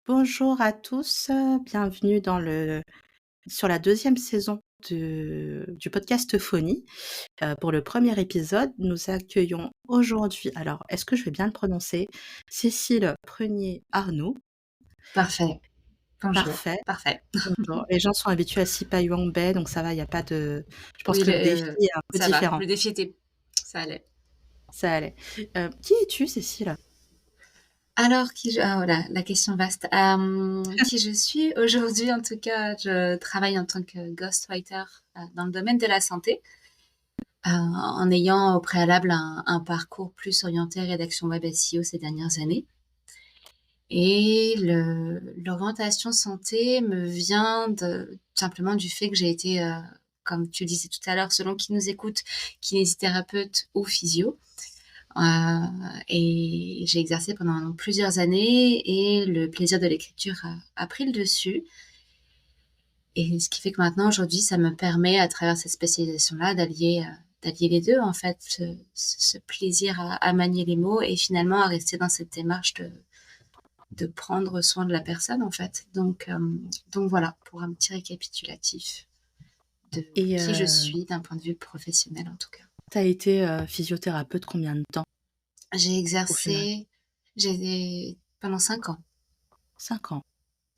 Bonjour à tous, bienvenue sur la deuxième saison du podcast Phonie. Pour le premier épisode, nous accueillons aujourd'hui, alors est-ce que je vais bien le prononcer? Cécile Prunier-Arnaud. Parfait. Bonjour. Parfait, Parfait. bonjour. Les gens sont habitués à Sipaï-Wangbei, donc ça va, il y a pas de je pense Oui, que le défi est un peu ça va, différent. le défi était ça allait. Ça allait. Qui es-tu, Cécile? Alors oh là, la question vaste. Qui je suis? Aujourd'hui, en tout cas, je travaille en tant que ghostwriter, dans le domaine de la santé, en ayant au préalable un parcours plus orienté rédaction web SEO ces dernières années. Et l'orientation santé me vient simplement du fait que j'ai été, comme tu disais tout à l'heure, selon qui nous écoute, kinésithérapeute ou physio. Et j'ai exercé pendant plusieurs années et le plaisir de l'écriture a pris le dessus. Et ce qui fait que maintenant, aujourd'hui, ça me permet, à travers cette spécialisation-là, d'allier les 2 en fait, ce plaisir à manier les mots et finalement à rester dans cette démarche de prendre soin de la personne, en fait. Donc voilà, pour un petit récapitulatif de Et qui je suis d'un point de vue professionnel, en tout cas. tu as été, physiothérapeute combien de temps J'ai au final? exercé j'ai pendant 5 ans. 5 ans.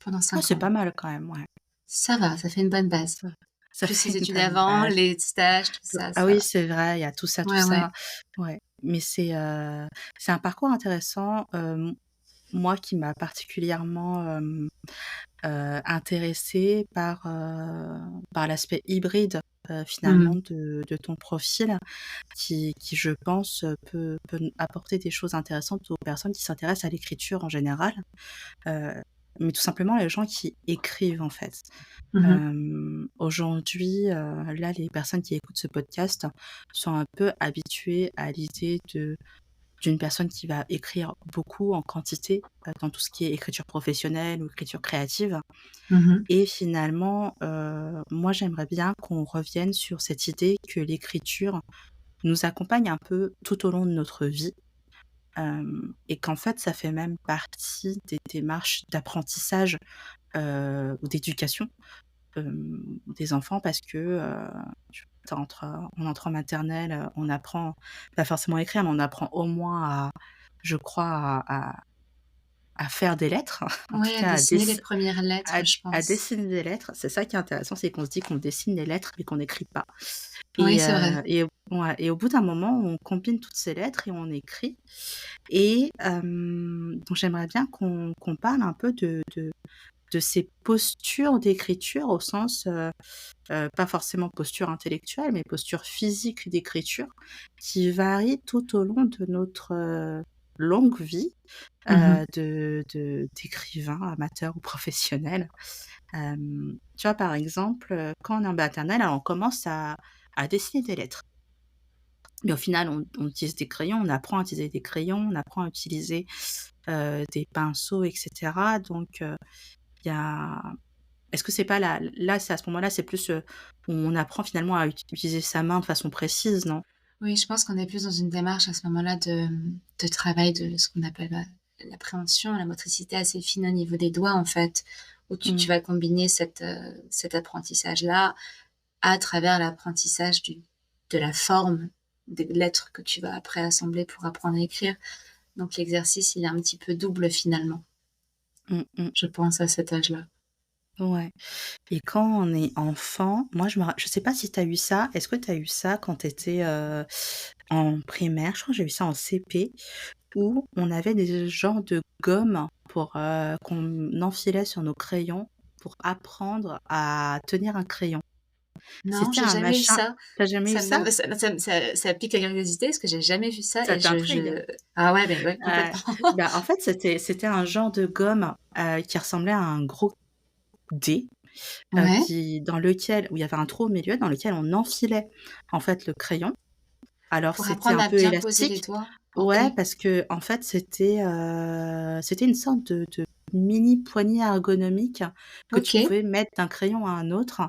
Pendant Ah, 5 c'est ans. pas mal quand même, ouais. Ça va, ça fait une bonne base. Ça ça Plus fait les une études bonne avant, base. les stages, tout Do ça, Ah ça oui, va. c'est vrai, il y a tout ça, tout Ouais, ça. ouais. Ouais, mais c'est un parcours intéressant, moi qui m'a particulièrement, intéressée par l'aspect hybride, finalement Mmh. de ton profil qui je pense, peut apporter des choses intéressantes aux personnes qui s'intéressent à l'écriture en général, heu, mais tout simplement les gens qui écrivent, en fait. Mmh mh. Aujourd'hui, là, les personnes qui écoutent ce podcast sont un peu habituées à l'idée d'une personne qui va écrire beaucoup en quantité, dans tout ce qui est écriture professionnelle ou écriture créative Mmh mh. et finalement, moi, j'aimerais bien qu'on revienne sur cette idée que l'écriture nous accompagne un peu tout au long de notre vie, et qu'en fait, ça fait même partie des démarches d'apprentissage, ou d'éducation des enfants parce que, on entre en maternelle, on apprend pas forcément à écrire, mais on apprend au moins je crois à faire des lettres, en tout Ouais, à cas dessiner les premières lettres, je à pense. dessiner des lettres. C'est ça qui est intéressant, c'est qu'on se dit qu'on dessine les lettres, mais qu'on n'écrit pas Oui, c'est vrai. et au bout d'un moment, on combine toutes ces lettres et on écrit et donc j'aimerais bien qu'on parle un peu de ces postures d'écriture au sens, pas forcément posture intellectuelle, mais posture physique d'écriture qui varie tout au long de notre, longue vie, Mmh mh. d'écrivain amateur ou professionnel. Tu vois, par exemple, quand on est en maternelle, alors on commence à dessiner des lettres. Mais au final, on utilise des crayons, on apprend à utiliser des crayons, on apprend à utiliser, des pinceaux et cetera. Donc, il y a est-ce que c'est pas là, c'est à ce moment-là, c'est plus, où on apprend finalement à utiliser sa main de façon précise, non? Oui, je pense qu'on est plus dans une démarche à ce moment-là de travail de ce qu'on appelle, l'appréhension, la motricité assez fine au niveau des doigts, en fait, où tu Mmh. vas combiner cet apprentissage-là à travers l'apprentissage de la forme des lettres que tu vas après assembler pour apprendre à écrire. Donc l'exercice, il est un petit peu double finalement, Mmh mh. je pense à cet âge-là. Ouais et quand on est enfant, moi je sais pas si tu as eu ça. Est-ce que tu as eu ça quand tu étais, en primaire? Je crois que j'ai eu ça en CP où on avait des genres de gommes qu'on enfilait sur nos crayons pour apprendre à tenir un crayon. Non, C'était j'ai un jamais eu machin ça. Tu as jamais eu Ça me ça? donne ça pique la curiosité parce que j'ai jamais vu ça Ça et t'intrigue? ah ouais, beh, ouais, Ouais. complètement. Bah, en fait, c'était un genre de gomme, qui ressemblait à un gros dé, Ouais, qui dans lequel où il y avait un trou au milieu, dans lequel on enfilait, en fait, le crayon. Alors pour c'était apprendre un à peu bien poser les élastique. doigts. OK, Ouais, parce qu'en fait, c'était une sorte de mini poignée ergonomique que tu OK, pouvais mettre d'un crayon à un autre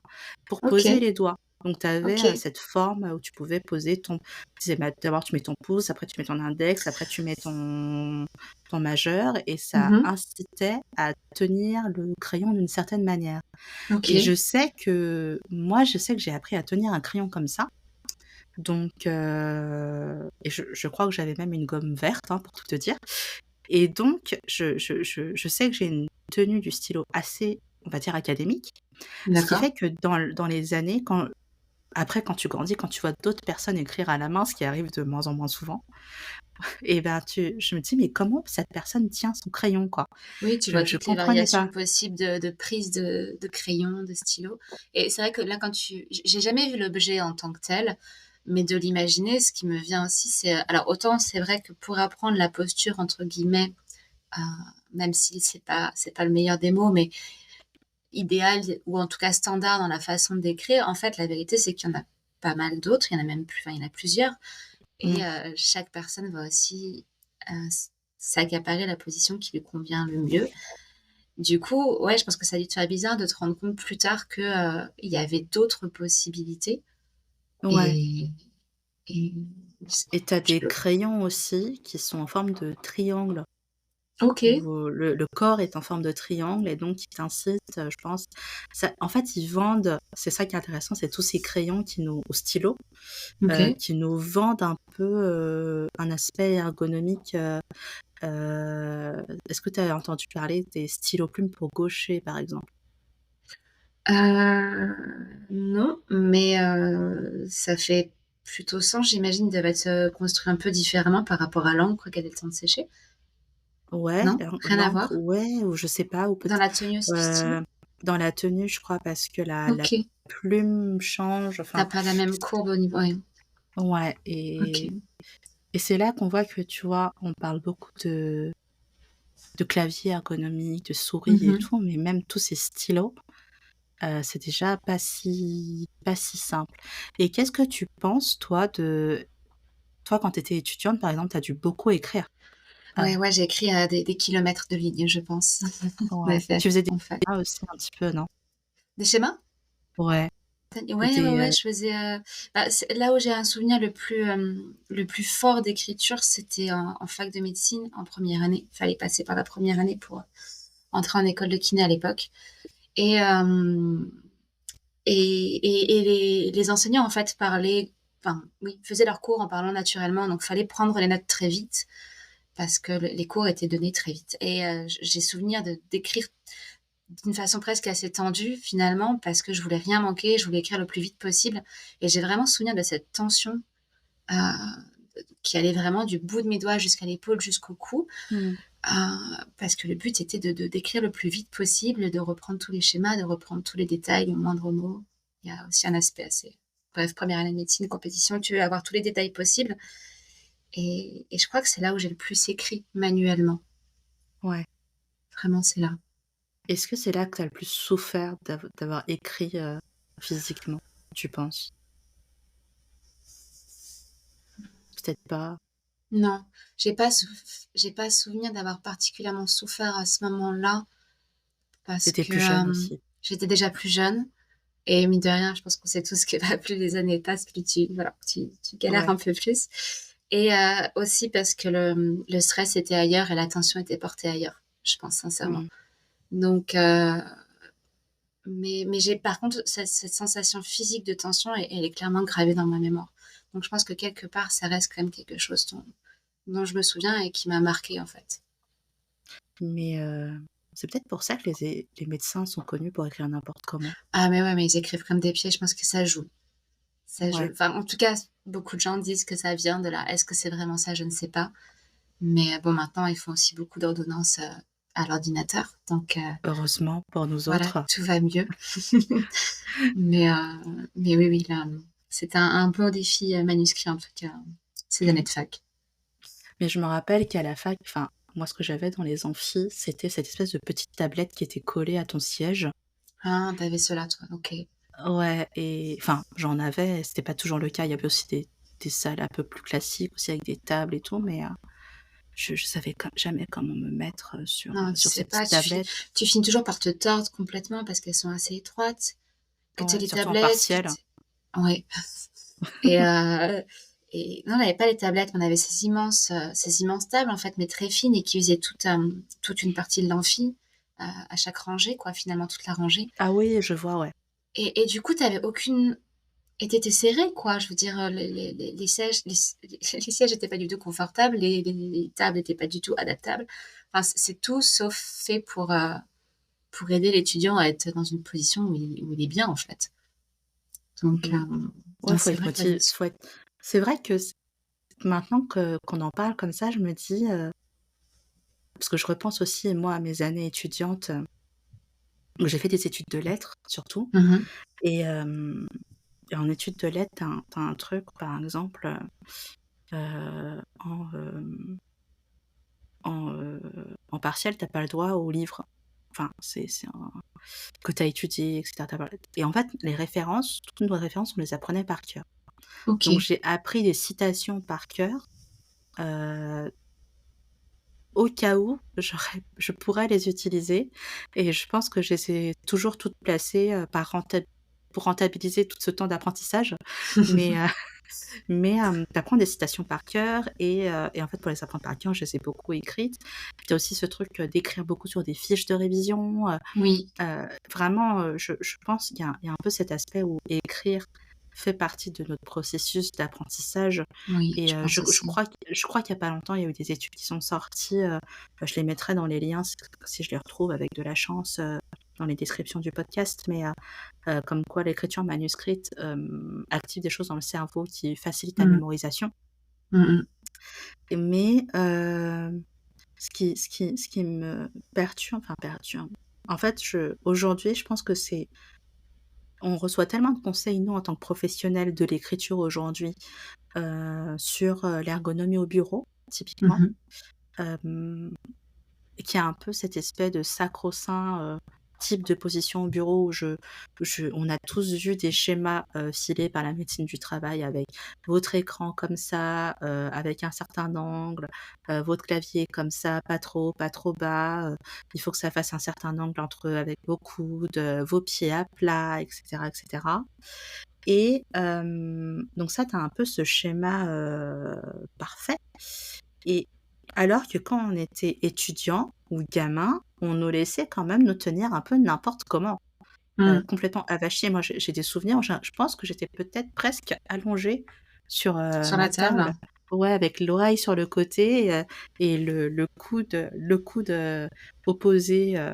pour poser OK. les doigts. Donc tu avais, OK. cette forme, où tu pouvais poser ton tu disais, bah, d'abord tu mets ton pouce, après tu mets ton index, après tu mets ton majeur et ça Mmh. incitait à tenir le crayon d'une certaine manière. Et OK. je sais que j'ai appris à tenir un crayon comme ça, donc et je crois que j'avais même une gomme verte, hein, pour tout te dire. Et donc je sais que j'ai une tenue du stylo assez, on va dire, académique. Ce qui D'accord. fait que dans les années, quand tu grandis, quand tu vois d'autres personnes écrire à la main, ce qui arrive de moins en moins souvent, et ben, je me dis: «Mais comment cette personne tient son crayon, quoi?» Oui, tu vois Je toutes les comprenais variations pas. possibles de prise de crayon, de stylo et c'est vrai que là, quand j'ai jamais vu l'objet en tant que tel, mais de l'imaginer, ce qui me vient aussi, c'est, alors autant c'est vrai que pour apprendre la «posture» entre guillemets, heu, même si c'est pas le meilleur des mots, mais idéal ou en tout cas standard dans la façon d'écrire, en fait, la vérité, c'est qu'il y en a pas mal d'autres, il y en a même plus enfin, il y en a plusieurs et Mmh. chaque personne va aussi, s'accaparer la position qui lui convient le mieux. Du coup, ouais, je pense que ça a dû te faire bizarre de te rendre compte plus tard que, il y avait d'autres possibilités Ouais, et et et tu as des je crayons aussi qui sont en forme de triangle, OK. où le corps est en forme de triangle et donc ils t'incitent, je pense ça en fait, ils vendent, c'est ça qui est intéressant, c'est tous ces crayons au stylo, OK. qui nous vendent un peu, un aspect ergonomique, est-ce que tu as entendu parler des stylos plumes pour gaucher, par exemple? Non, mais ça fait plutôt sens, j'imagine. Ils doivent être, construits un peu différemment par rapport à l'encre qui a le temps de sécher? Ouais, Non? Rien à l'encre, voir? ouais, ou je sais pas, ou peut Dans la tenue aussi du stylo? dans la tenue, je crois, parce que la OK. plume change, Tu as enfin, pas la même courbe au niveau ouais. ouais, OK. et c'est là qu'on voit que, tu vois, on parle beaucoup de clavier ergonomique, de souris et Mmh. tout, mais même tous ces stylos, c'est déjà pas si simple. Et qu'est-ce que tu penses, toi, quand tu étais étudiante, par exemple, tu as dû beaucoup écrire? Heu, Ouais, ouais, j'ai écrit, des kilomètres de lignes, je pense. En ouais. effet, Tu faisais des en fac. schémas aussi un petit peu, non? Des schémas? Ouais, Ouais, ouais, des, ouais, je faisais, bah, c'est là où j'ai un souvenir le plus fort d'écriture, c'était en fac de médecine, en première année. Il fallait passer par la première année pour, entrer en école de kiné à l'époque et hem et les enseignants, en fait, parlaient enfin, oui, faisaient leurs cours en parlant naturellement, donc fallait prendre les notes très vite parce que les cours étaient donnés très vite et j'ai souvenir d'écrire d'une façon presque assez tendue finalement, parce que je voulais rien manquer, je voulais écrire le plus vite possible et j'ai vraiment souvenir de cette tension, heu, qui allait vraiment du bout de mes doigts jusqu'à l'épaule, jusqu'au cou, mmh, parce que le but était de d'écrire le plus vite possible, de reprendre tous les schémas, de reprendre tous les détails, le moindre mot. Il y a aussi un aspect assez bref, première année de médecine, compétition, tu veux avoir tous les détails possibles et je crois que c'est là où j'ai le plus écrit manuellement. ouais. Vraiment, c'est là. Est-ce que c'est là que tu as le plus souffert d'avoir écrit, physiquement, tu penses? Peut-être pas, Non, j'ai pas souvenir d'avoir particulièrement souffert à ce moment-là tu parce étais que, plus jeune aussi. j'étais déjà plus jeune et mine de rien, je pense qu'on sait tous que, bah, plus les années passent, plus tu galères Ouais. un peu plus et aussi parce que le stress était ailleurs et l'attention était portée ailleurs, je pense sincèrement. Mmh. Donc mais j'ai par contre cette sensation physique de tension, elle est clairement gravée dans ma mémoire. Donc je pense que quelque part, ça reste quand même quelque chose dont je me souviens et qui m'a marquée, en fait. Mais c'est peut-être pour ça que les médecins sont connus pour écrire n'importe comment. Ah mais ouais, mais ils écrivent comme des pieds, je pense que ça joue. Ça joue. Ouais, Enfin, en tout cas, beaucoup de gens disent que ça vient de là. Est-ce que c'est vraiment ça? Je ne sais pas. Mais bon, maintenant, ils font aussi beaucoup d'ordonnances, à l'ordinateur. Donc heureusement pour nous voilà, autres. tout va mieux. Mais oui, oui, là, c'était un bon défi, manuscrit, en tout cas, ces années Mmh. de fac. Mais je me rappelle qu'à la fac, enfin, moi, ce que j'avais dans les amphis, c'était cette espèce de petite tablette qui était collée à ton siège. Ah, tu avais cela, toi? OK. Ouais, et enfin, j'en avais, c'était pas toujours le cas. Il y avait aussi des salles un peu plus classiques aussi avec des tables et tout, mais je savais jamais comment me mettre, Non, tu sur sais ces pas, petites tablettes. tu finis toujours par te tordre complètement parce qu'elles sont assez étroites, que tu Ouais, les surtout en tablettes, partiel. Ouais. Et, non, on n'avait pas les tablettes, mais on avait ces immenses tables, en fait, mais très fines et qui faisaient toute une partie de l'amphi à chaque rangée, quoi, finalement, toute la rangée. Ah oui, je vois, ouais. Et du coup, tu avais aucune. Et t'étais serré, quoi. Je veux dire, les sièges, les sièges n'étaient pas du tout confortables, les tables n'étaient pas du tout adaptables. Enfin, c'est tout sauf fait pour aider l'étudiant à être dans une position où il est bien, en fait. Donc, Mmh. Ouais, donc faut c'est être vrai que motivé, faut être c'est vrai que maintenant que qu'on en parle comme ça, je me dis, parce que je repense aussi, moi, à mes années étudiantes, où j'ai fait des études de lettres, surtout. Mmh. Et en études de lettres, tu as un truc, par exemple, en, en partiel, tu as pas le droit aux livres. Enfin, c'est un que tu as étudié et cetera. Tu pas et en fait, les références, toutes nos références, on les apprenait par cœur. Donc OK. j'ai appris des citations par cœur, heu, au cas où je pourrais les utiliser, et je pense que je les ai toujours toutes placées, par renta pour rentabiliser tout ce temps d'apprentissage. Mais tu apprends des citations par cœur, et en fait, pour les apprendre par cœur, je les ai beaucoup écrites. Puis tu as aussi ce truc, d'écrire beaucoup sur des fiches de révision, Oui, vraiment, je pense qu'il y a un peu cet aspect où écrire fait partie de notre processus d'apprentissage. oui, Et je pense aussi. je crois qu'il y a pas longtemps, il y a eu des études qui sont sorties, je les mettrai dans les liens si je les retrouve avec de la chance, dans les descriptions du podcast, mais comme quoi l'écriture manuscrite, active des choses dans le cerveau qui facilitent la Mmh. mémorisation. Mmh mh. Mais ce qui me perturbe, en fait, aujourd'hui, je pense que c'est on reçoit tellement de conseils, nous, en tant que professionnels de l'écriture aujourd'hui, sur, l'ergonomie au bureau, typiquement, Mmh. hem qu'il y a un peu cette espèce de sacro-saint, type de position au bureau où on a tous vu des schémas, filés par la médecine du travail avec votre écran comme ça, avec un certain angle, votre clavier comme ça, pas trop bas, il faut que ça fasse un certain angle avec vos coudes, vos pieds à plat, et cetera, et cetera. Et donc ça, tu as un peu ce schéma, parfait. Et alors que quand on était étudiant ou gamin, on nous laissait quand même nous tenir un peu n'importe comment, Mmh. complètement avachis. Moi, j'ai des souvenirs, je pense que j'étais peut-être presque allongée sur, Sur la ma table, table? ouais, avec l'oreille sur le côté, et le coude, opposé,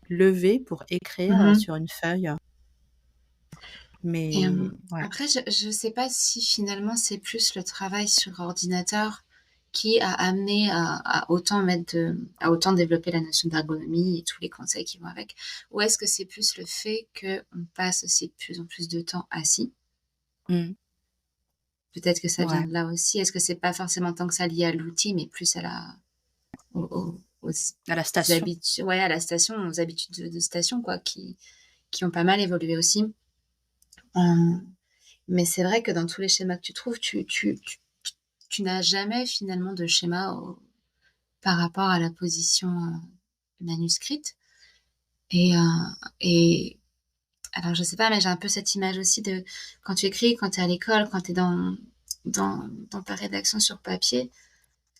levé pour écrire, Mmh. sur une feuille. Et Mais ouais. après je sais pas si finalement c'est plus le travail sur ordinateur qui a amené à autant à autant développer la notion d'ergonomie et tous les conseils qui vont avec? Ou est-ce que c'est plus le fait qu'on passe aussi de plus en plus de temps assis? Mmh. Peut-être que ça vient Ouais. de là aussi. Est-ce que c'est pas forcément tant que ça lié à l'outil, mais plus à la aux À la station. habitudes, ouais, à la station, aux habitudes de station, quoi, qui ont pas mal évolué aussi. Hem, mais c'est vrai que dans tous les schémas que tu trouves, tu n'as jamais finalement de schéma par rapport à la position, manuscrite. Et alors je sais pas, mais j'ai un peu cette image aussi de quand tu écris, quand tu es à l'école, quand tu es dans ta rédaction sur papier,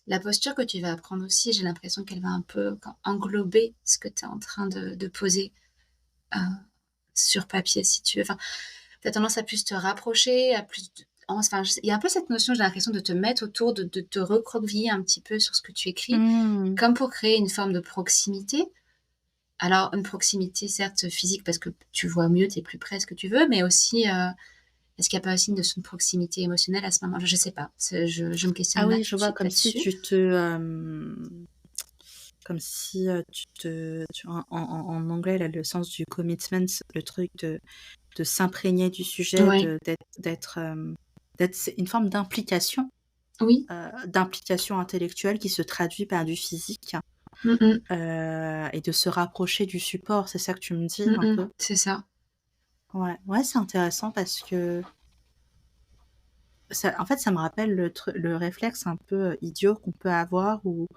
la posture que tu vas apprendre aussi, j'ai l'impression qu'elle va un peu englober ce que tu es en train de poser, heu, sur papier, si tu veux. Enfin, tu as tendance à plus te rapprocher, à plus te enfin, je sais, il y a un peu cette notion, j'ai l'impression, de te mettre autour, de te recroqueviller un petit peu sur ce que tu écris, Mmh. comme pour créer une forme de proximité. Alors, une proximité certes physique parce que tu vois mieux, tu es plus près, ce que tu veux, mais aussi, est-ce qu'il y a pas aussi une notion de proximité émotionnelle à ce moment-là? Je sais pas, je me Ah questionne là oui, tout je de vois, suite comme si là-dessus. tu te, comme si, en anglais, là, le sens du commitment, le truc de s'imprégner du sujet, Ouais, d'être, c'est une forme oui, d'implication intellectuelle qui se traduit par du physique, mmh mh, et de se rapprocher du support, c'est ça que tu me dis un peu? c'est ça. Ouais, ouais, c'est intéressant parce que ça, en fait, ça me rappelle le réflexe un peu, idiot qu'on peut avoir, ou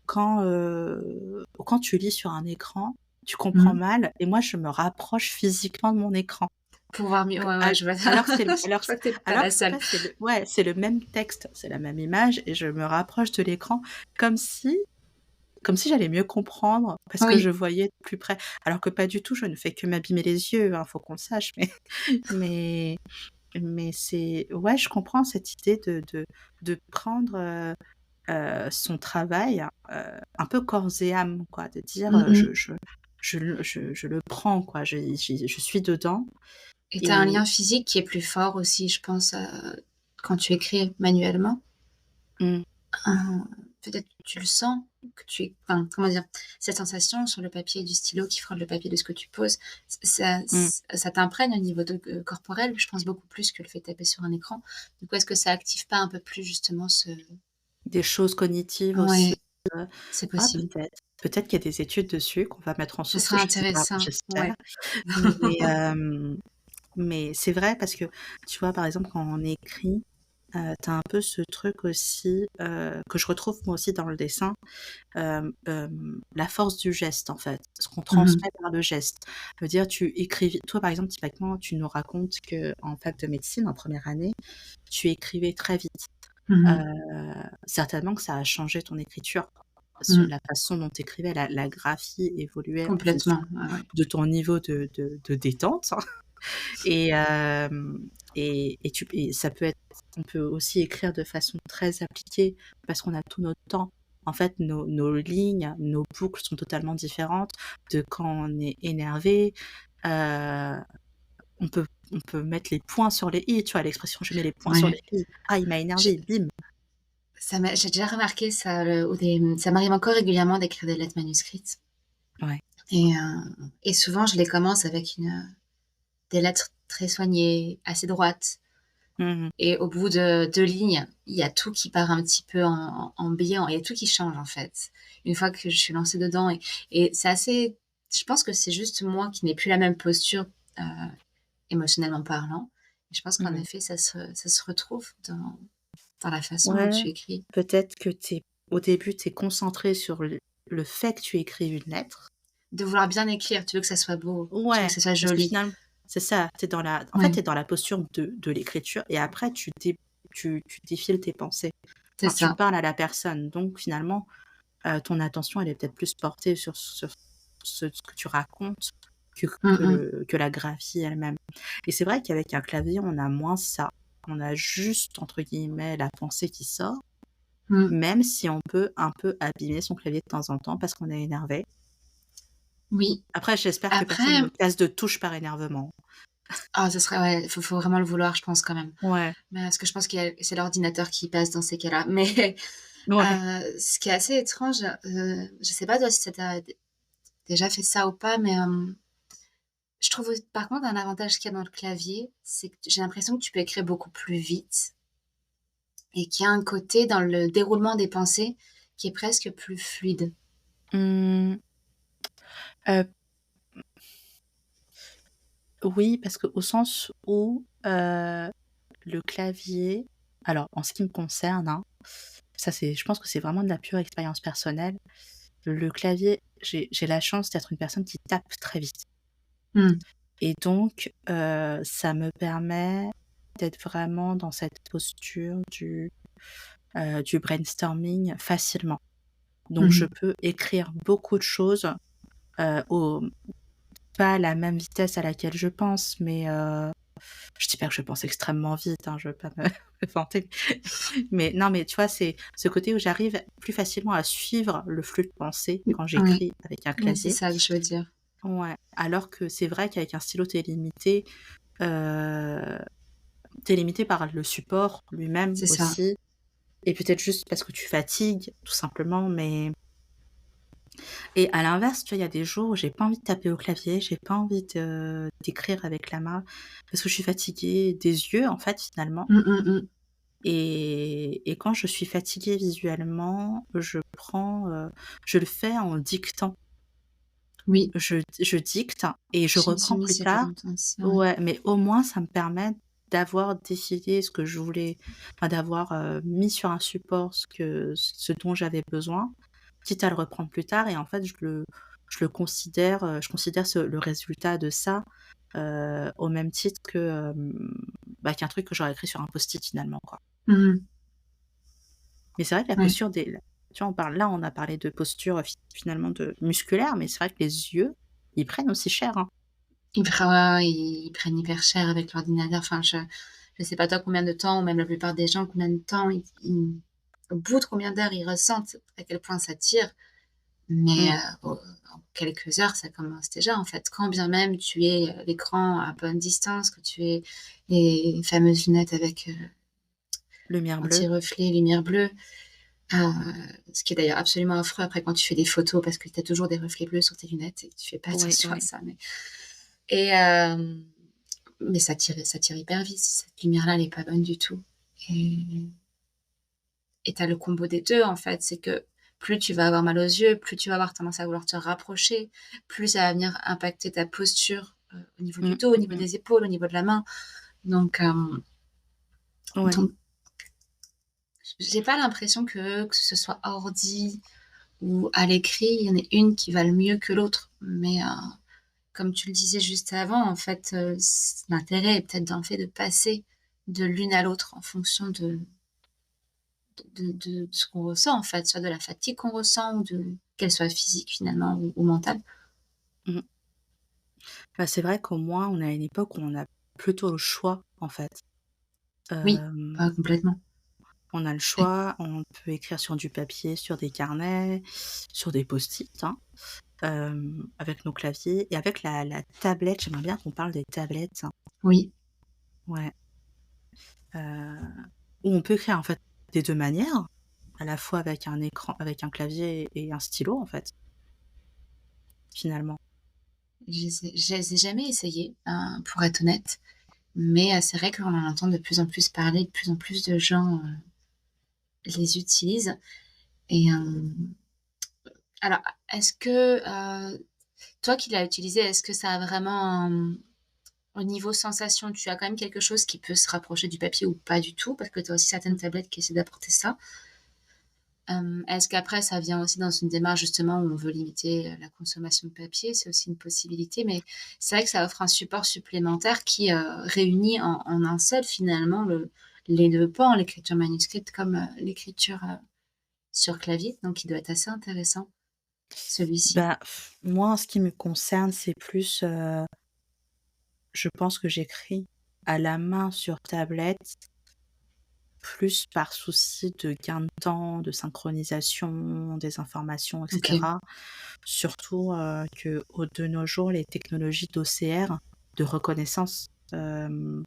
quand tu lis sur un écran, tu comprends Mmh. mal, et moi je me rapproche physiquement de mon écran. Pouvoir mieux, Que ouais, ouais, al je vois alors c'est le je crois que tu pas alors la qu'en seule. fait c'est le ouais, c'est le même texte, c'est la même image et je me rapproche de l'écran comme si comme si j'allais mieux comprendre parce que je Oui, voyais de plus près. Alors que pas du tout, je ne fais que m'abîmer les yeux, hein, faut qu'on le sache, mais mais c'est ouais, je comprends cette idée de prendre, son travail, un peu corps et âme, quoi, de dire, mmh mh, je le prends, quoi, je suis dedans et tu as un et lien physique qui est plus fort aussi, je pense, quand tu écris manuellement. mmh, Heu, peut-être tu le sens, que tu es enfin, comment dire? Cette sensation sur le papier du stylo qui frotte le papier de ce que tu poses, mmh, ça t'imprègne au niveau de corporel, je pense beaucoup plus que le fait de taper sur un écran. Du coup, est-ce que ça active pas un peu plus justement ce des choses cognitives aussi, ouais, heu, c'est ah possible. peut-être, peut-être qu'il y a des études dessus qu'on va mettre en Ce source, serait je sais pas, intéressant, j'espère, ouais. mais mais c'est vrai parce que, tu vois, par exemple, quand on écrit, tu as un peu ce truc aussi, que je retrouve moi aussi dans le dessin, la force du geste, en fait, ce qu'on Mmh mh. transmet par le geste. Je veux dire, tu écrivais toi, par exemple, typiquement, tu nous racontes qu'en fac de médecine, en première année, tu écrivais très vite. Mmh Heu, mh. certainement que ça a changé ton écriture, ce Mmh. la façon dont tu écrivais, la graphie évoluait en fonction Complètement, ouais, ouais. de ton niveau de détente. Et et ça peut être on peut aussi écrire de façon très appliquée parce qu'on a tout notre temps. En fait, nos lignes, nos boucles sont totalement différentes de quand on est énervé. Heu, on peut mettre les points sur les i, tu vois? L'expression: «Je mets les points sur les Ouais. i». «Ah, il m'a J'ai énervé», bim! j'ai déjà remarqué ça, ou ça m'arrive encore régulièrement d'écrire des lettres manuscrites Ouais. et souvent je les commence avec des lettres très soignées, assez droites Mmh mh. et au bout de 2 lignes, il y a tout qui part un petit peu en biais, il y a tout qui change, en fait. Une fois que je suis lancée dedans et c'est assez je pense que c'est juste moi qui n'ai plus la même posture, heu, émotionnellement parlant. Et je pense qu'en Mmh. effet, ça se retrouve dans la façon dont Ouais, tu écris. peut-être que au début, tu es concentré sur le fait que tu écrives une lettre. De vouloir bien écrire, tu veux que ça soit beau, tu veux que Ouais, ça soit parce que joli. finalement c'est ça, tu es dans la en fait, tu Ouais, es dans la posture de l'écriture et après tu défiles tes pensées. c'est Enfin, tu ça. parles à la personne donc finalement, ton attention, elle est peut-être plus portée sur ce que tu racontes Mmh mh. que la graphie elle-même et c'est vrai qu'avec un clavier, on a moins ça. On a juste, entre guillemets, «la pensée» qui sort, Mmh. même si on peut un peu abîmer son clavier de temps en temps parce qu'on est énervé. Oui. Après, j'espère que personne Après ne casse de touche par énervement. ce serait ouais, faut vraiment le vouloir, je pense quand même. Ouais, Mais parce que je pense qu'il y a c'est l'ordinateur qui passe dans ces cas-là. Mais, ouais. ce qui est assez étrange, je sais pas toi si ça t'a déjà fait ça ou pas, mais, je trouve par contre un avantage qu'il y a dans le clavier, c'est que j'ai l'impression que tu peux écrire beaucoup plus vite et qu'il y a un côté dans le déroulement des pensées qui est presque plus fluide. Mmh, heu, oui, parce qu'au sens où, le clavier alors en ce qui me concerne, hein, ça c'est je pense que c'est vraiment de la pure expérience personnelle. Le clavier, j'ai la chance d'être une personne qui tape très vite Mmh. et donc ça me permet d'être vraiment dans cette posture du brainstorming facilement. Mmh Donc je mh. peux écrire beaucoup de choses, au pas à la même vitesse à laquelle je pense, mais je dis pas que je pense extrêmement vite, hein, je veux pas me me vanter, mais non, mais tu vois, c'est ce côté où j'arrive plus facilement à suivre le flux de pensée quand Oui, j'écris avec un oui, c'est clavier. ça que je veux dire. Ouais, alors que c'est vrai qu'avec un stylo, heu, tu limité par le support lui-même C'est ça. aussi et peut-être juste parce que tu fatigues tout simplement, mais et à l'inverse, tu vois, il y a des jours où j'ai pas envie de taper au clavier, j'ai pas envie d'écrire avec la main parce que je suis fatiguée des yeux, en fait, finalement. Mmh, mmh mh. Et quand je suis fatiguée visuellement, je le fais en dictant. Oui, Je dicte et je je me suis reprends plus mise il y a pas tard. longtemps aussi, ouais. Ouais, mais au moins ça me permet d'avoir décidé ce que je voulais, enfin d'avoir, mis sur un support ce dont j'avais besoin, quitte à le reprendre plus tard et en fait je considère le résultat de ça, au même titre que, qu'un truc que j'aurais écrit sur un post-it finalement, quoi. Mmh. Mais c'est vrai que la Ouais. posture des tu vois, on a parlé de posture, finalement de musculaire, mais c'est vrai que les yeux, ils prennent aussi cher, hein. Ils prennent hyper cher avec l'ordinateur. Enfin, je sais pas toi combien de temps ou même la plupart des gens, combien de temps au bout de combien d'heures ils ressentent à quel point ça tire. Mais, Mmh, au en quelques heures, ça commence déjà, en fait. Quand bien même tu aies, l'écran à bonne distance, que tu aies les fameuses lunettes avec, lumière bleue. anti-reflet, lumière bleue, heu, ce qui est d'ailleurs absolument affreux après quand tu fais des photos parce que tu as toujours des reflets bleus sur tes lunettes et que tu fais pas Oui, attention à oui. ça, et mais ça tire hyper vite. Cette lumière-là, elle est pas bonne du tout, et tu as le combo des 2 en fait. C'est que plus tu vas avoir mal aux yeux, plus tu vas avoir tendance à vouloir te rapprocher, plus ça va venir impacter ta posture, au niveau du Mmh, dos, au niveau mmh. des épaules, au niveau de la main. Donc Ouais. donc j'ai pas l'impression que ce soit ordi ou à l'écrit, il y en ait une qui va le mieux que l'autre. Mais comme tu le disais juste avant, en fait, l'intérêt est peut-être dans le fait de passer de l'une à l'autre en fonction de ce qu'on ressent, en fait, soit de la fatigue qu'on ressent ou qu'elle soit physique finalement ou mentale. Mmh. Bah, c'est vrai qu'au moins, on est à une époque où on a plutôt le choix, en fait. Oui, Hem, complètement. on a le Et choix, on peut écrire sur du papier, sur des carnets, sur des post-it, hein, avec nos claviers et avec la tablette. J'aimerais bien qu'on parle des tablettes. oui, Ouais, où on peut écrire, en fait, des 2 manières, à la fois avec un écran avec un clavier et un stylo, en fait, finalement. je les ai jamais essayées, pour être honnête, mais c'est vrai qu'on en entend de plus en plus parler, de plus en plus de gens, les utilisent. Et alors, est-ce que, toi qui l'as utilisé, est-ce que ça a vraiment, au niveau sensation, tu as quand même quelque chose qui peut se rapprocher du papier ou pas du tout? Parce que tu as aussi certaines Mmh. tablettes qui essaient d'apporter ça. Est-ce qu'après ça vient aussi dans une démarche justement où on veut limiter, la consommation de papier? C'est aussi une possibilité, mais c'est vrai que ça offre un support supplémentaire qui, réunit en un seul finalement les 2 pans, l'écriture manuscrite comme, l'écriture, sur clavier, donc il doit être assez intéressant, celui-ci. Bah, moi, en ce qui me concerne, c'est plus, je pense que j'écris à la main sur tablette, plus par souci de gain de temps, de synchronisation des informations et OK. cetera. Surtout, qu'au de nos jours, les technologies d'OCR, de reconnaissance, de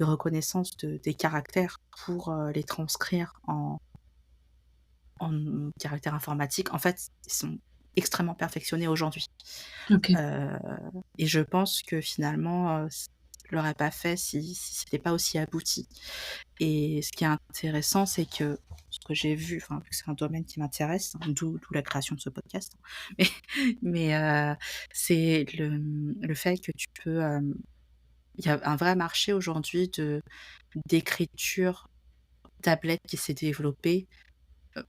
reconnaissance des caractères pour, les transcrire en caractères informatiques, en fait, ils sont extrêmement perfectionnés aujourd'hui. OK. Heu et je pense que finalement, je l'aurais pas fait si c'était pas aussi abouti et ce qui est intéressant, c'est que ce que j'ai vu, enfin, vu que c'est un domaine qui m'intéresse, hein, d'où la création de ce podcast, mais c'est le fait que tu peux, il y a un vrai marché aujourd'hui d'écriture tablette qui s'est développé, heu,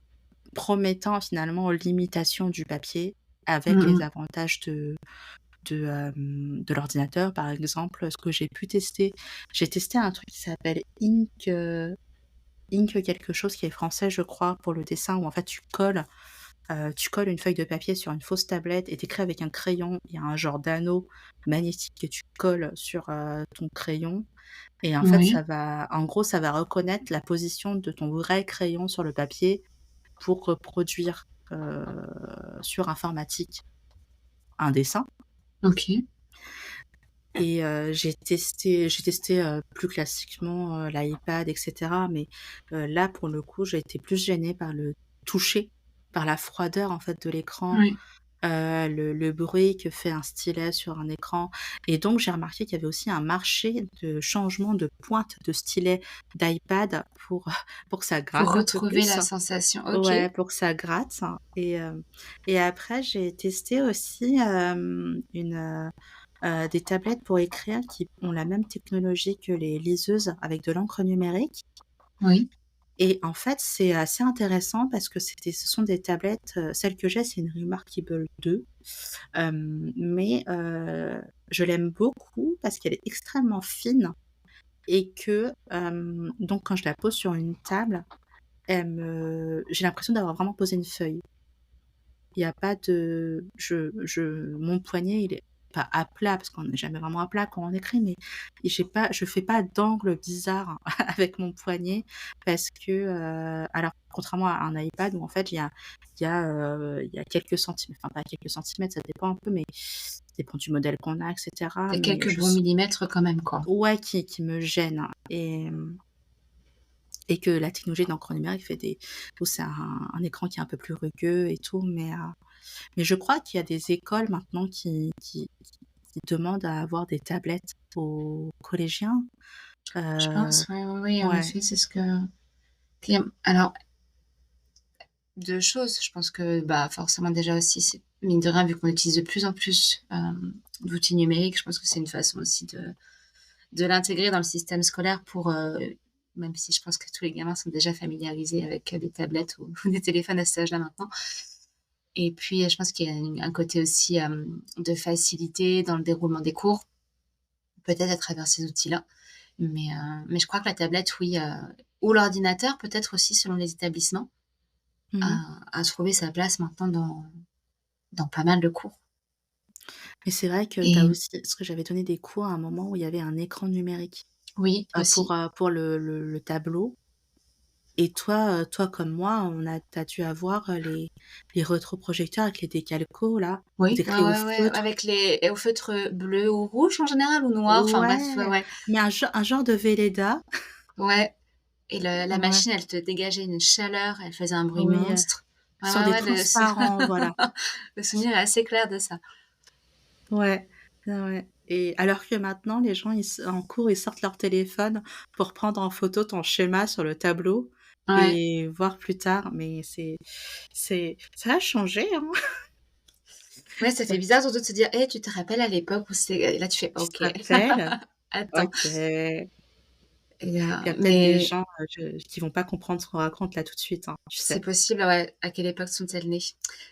promettant finalement l'imitation du papier avec Mmh les mh. avantages de l'ordinateur. Par exemple, ce que j'ai testé un truc qui s'appelle Ink quelque chose qui est français, je crois, pour le dessin où en fait tu colles une feuille de papier sur une fausse tablette et tu écris avec un crayon. Il y a un genre d'anneau magnétique que tu colles sur, ton crayon et en fait Oui. ça va reconnaître la position de ton vrai crayon sur le papier pour reproduire, sur informatique un dessin. OK. Et j'ai testé, plus classiquement, l'iPad et cetera, mais là, pour le coup, j'ai été plus gênée par le toucher, par la froideur, en fait, de l'écran, Oui. le bruit que fait un stylet sur un écran et donc j'ai remarqué qu'il y avait aussi un marché de changement de pointe de stylet d'iPad pour, pour que ça Pour gratte un peu retrouver plus. la sensation. OK. Ouais, pour que ça gratte et après j'ai testé aussi, des tablettes pour écrire qui ont la même technologie que les liseuses avec de l'encre numérique Oui. Et en fait, c'est assez intéressant parce que ce sont des tablettes, celle que j'ai, c'est une Remarkable 2, mais je l'aime beaucoup parce qu'elle est extrêmement fine et que, donc quand je la pose sur une table, j'ai l'impression d'avoir vraiment posé une feuille. Il y a pas de mon poignet, il est pas à plat parce qu'on n'est jamais vraiment à plat quand on écrit, mais je fais pas d'angle bizarre avec mon poignet parce que, alors contrairement à un iPad où en fait il y a quelques centimètres, enfin pas quelques centimètres, ça dépend un peu, mais ça dépend du modèle qu'on a et cetera, Tu mais quelques je bons s millimètres quand même, quoi. ouais, qui me gêne et que la technologie d'encre numérique fait des où c'est un écran qui est un peu plus rugueux et tout, mais je crois qu'il y a des écoles maintenant qui demandent à avoir des tablettes aux collégiens. Je Heu, pense, ouais, ouais, oui, en ouais. effet, c'est ce que alors 2 choses, je pense que, bah, forcément déjà aussi, c'est mine de rien, vu qu'on utilise de plus en plus, d'outils numériques, je pense que c'est une façon aussi de l'intégrer dans le système scolaire pour, même si je pense que tous les gamins sont déjà familiarisés avec, des tablettes ou ou des téléphones à cet âge-là maintenant. Et puis, je pense qu'il y a un côté aussi, de facilité dans le déroulement des cours, peut-être à travers ces outils-là. Mais je crois que la tablette, oui, ou l'ordinateur peut-être aussi selon les établissements, Mmh. a trouvé sa place maintenant dans pas mal de cours. Et c'est vrai que tu as Et aussi parce que j'avais donné des cours à un moment où il y avait un écran numérique, oui, aussi. pour le tableau et toi comme moi, tu as dû avoir, les rétroprojecteurs avec les décalcos là, où tu Oui, ouais, écris au ouais, ouais, feutre. avec les au feutre bleu ou rouge en général ou noir, enfin bref, ouais, Ouais, ouais. mais un genre de Velleda. Ouais, et la Ouais, machine, elle te dégageait une chaleur, elle faisait un bruit oui, monstre. Ouais, sur ouais, des ouais, transparents, voilà. le souvenir est assez clair de ça. Ouais, ouais, ouais et alors que maintenant les gens en cours, ils sortent leur téléphone pour prendre en photo ton schéma sur le tableau Ouais. et voir plus tard, mais ça a changé, hein. Ouais, ça fait bizarre surtout de se dire: «Eh, tu te rappelles à l'époque où c'est» et là tu fais: Tu te «OK, rappelles? attends» OK. Il et y a peut-être des mais gens, qui vont pas comprendre ce qu'on raconte là tout de suite, hein, tu c'est sais? possible, ouais. À quelle époque sont-elles nées?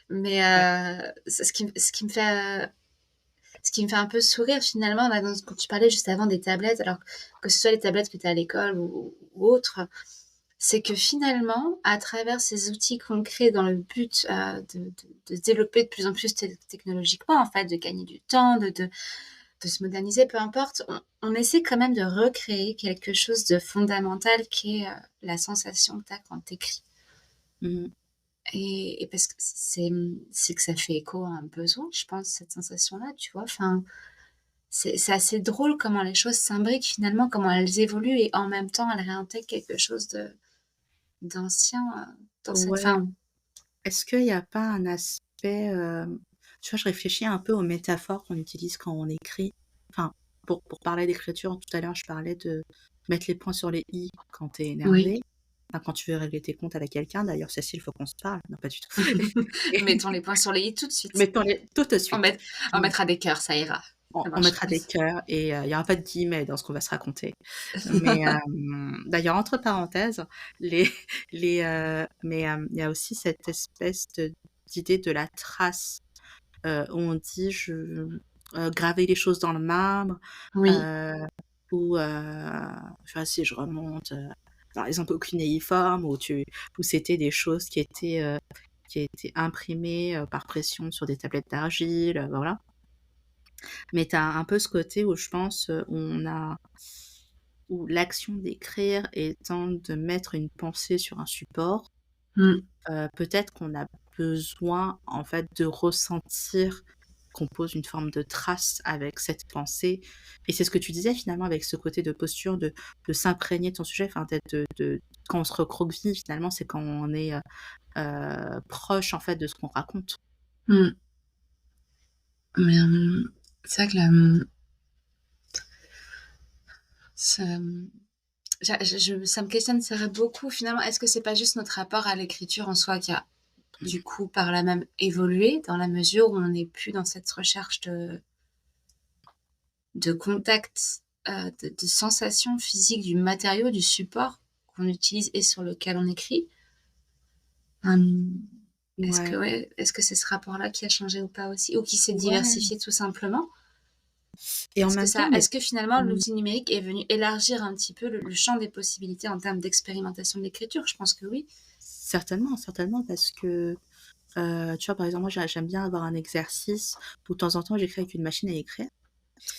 Mais Ouais. ce qui me fait un peu sourire finalement, là, quand tu parlais juste avant des tablettes, alors que ce soit les tablettes que tu as à l'école ou autres, c'est que finalement, à travers ces outils qu'on crée dans le but, de se développer de plus en plus technologiquement, en fait, de gagner du temps, de se moderniser, peu importe, on essaie quand même de recréer quelque chose de fondamental qui est, la sensation que tu as quand tu écris. Mmh. Et parce que c'est que ça fait écho à un besoin, je pense, cette sensation-là, tu vois? Enfin, c'est assez drôle comment les choses s'imbriquent finalement, comment elles évoluent et en même temps, elles réintègrent quelque chose d'ancien, dans cette Ouais. fin. Est-ce qu'il y a pas un aspect, tu vois, je réfléchis un peu aux métaphores qu'on utilise quand on écrit. Enfin, pour parler d'écriture, tout à l'heure, je parlais de mettre les points sur les i quand tu es Oui. énervé, enfin, quand tu veux régler tes comptes avec quelqu'un. D'ailleurs, Cécile, faut qu'on se parle. Non, pas du tout. Et Mettons les points sur les i tout de suite. mettons-les tout de On suite. met on mettra des cœurs, ça ira. Ça On marchera mettra des aussi. cœurs et il y aura pas de guillemets dans ce qu'on va se raconter. Mais, d'ailleurs, entre parenthèses, les il y a aussi cette espèce d'idée de la trace, où on dit graver les choses dans le marbre, Oui, heu, ou, tu vois, si je remonte, par exemple au cunéiforme où c'était des choses qui étaient imprimées, par pression sur des tablettes d'argile, voilà. Mais tu as un peu ce côté où je pense, où l'action d'écrire étant de mettre une pensée sur un support, mmh, peut-être qu'on a besoin, en fait, de ressentir qu'on pose une forme de trace avec cette pensée et c'est ce que tu disais finalement avec ce côté de posture, de s'imprégner de ton sujet, enfin d'être de quand on se recroqueville finalement, c'est quand on est, proche en fait de ce qu'on raconte. mmh, mais, c'est vrai que ça, ça me questionne, ça va beaucoup finalement. Est-ce que c'est pas juste notre rapport à l'écriture en soi qui a, du coup, par là même évolué dans la mesure où on n'est plus dans cette recherche de contact, de sensation physique du matériau, du support qu'on utilise et sur lequel on écrit. Hem, Ouais, est-ce que c'est ce rapport-là qui a changé ou pas aussi? Ou qui s'est ouais diversifié tout simplement? et en même temps, mais Est-ce que finalement mmh, l'outil numérique est venu élargir un petit peu le champ des possibilités en termes d'expérimentation de l'écriture? Je pense que oui. certainement, certainement parce que, tu vois, par exemple, moi, j'aime bien avoir un exercice où de temps en temps, j'écris avec une machine à écrire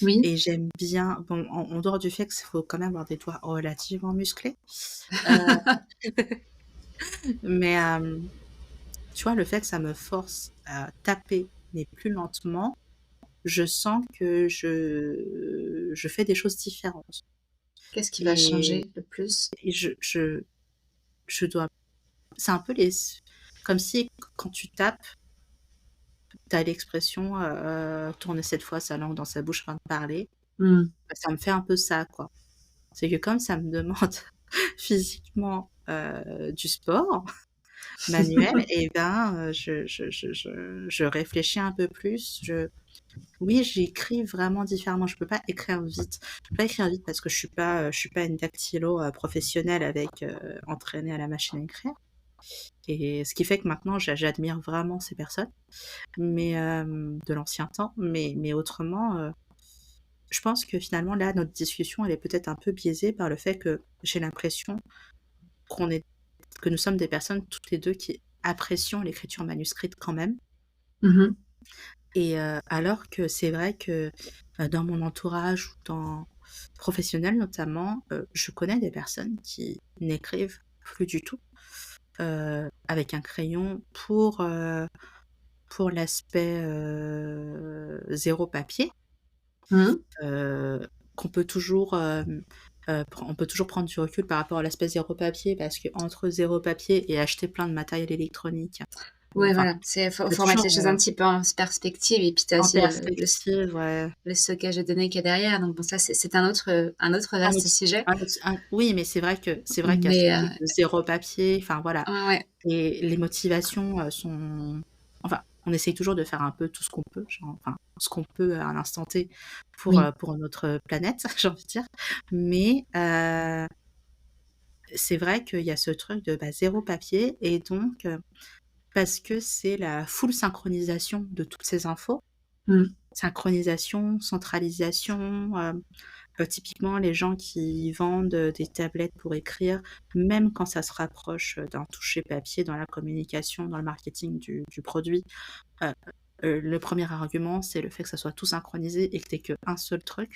Oui. et j'aime bien bon, en dehors du fait qu'il faut quand même avoir des doigts relativement musclés, heu, mais tu vois, le fait que ça me force à taper, mais plus lentement, je sens que je fais des choses différentes Qu'est-ce qui va et changer le plus? et je dois c'est un peu les comme si quand tu tapes, tu as l'expression, tourner 7 fois sa langue dans sa bouche avant de parler, Mmh. bah, ça me fait un peu ça, quoi. C'est que comme ça me demande physiquement, du sport manuel et ben, je réfléchis un peu plus, oui, j'écris vraiment différemment. Je peux pas écrire vite. Je peux pas écrire vite parce que je suis pas une dactylo, professionnelle avec, entraînée à la machine à écrire et ce qui fait que maintenant j'admire vraiment ces personnes, mais de l'ancien temps, mais autrement, je pense que finalement là, notre discussion, elle est peut-être un peu biaisée par le fait que j'ai l'impression qu'on est que nous sommes des personnes toutes les 2 qui apprécions l'écriture manuscrite quand même. Mmh mh. Et alors que c'est vrai que, dans mon entourage ou dans professionnel notamment, je connais des personnes qui n'écrivent plus du tout, avec un crayon pour l'aspect, 0 papier, Mmh. heu, qu'on peut toujours, on peut toujours prendre du recul par rapport à l'aspect 0 papier parce qu'entre 0 papier et acheter plein de matériel électronique ou Ouais, enfin, voilà, on peut faut remettre toujours, les choses un petit peu en perspective et puis tu as en aussi perspective, ouais. le stockage de données qu'il y a derrière, donc bon ça c'est un autre Un vaste outil sujet, oui, mais c'est vrai qu'il y a ce mais truc de zéro papier, enfin voilà ouais, ouais, et les motivations, sont enfin, on essaye toujours de faire un peu tout ce qu'on peut, genre enfin, ce qu'on peut à l'instant T oui. pour notre planète, j'ai envie de dire, mais c'est vrai qu'il y a ce truc de, bah, 0 papier et donc parce que c'est la full synchronisation de toutes ces infos, Mmh. synchronisation, centralisation, typiquement, les gens qui vendent, des tablettes pour écrire, même quand ça se rapproche, d'un toucher papier dans la communication, dans le marketing du produit, heu le premier argument, c'est le fait que ça soit tout synchronisé et que tu aies qu'un seul truc.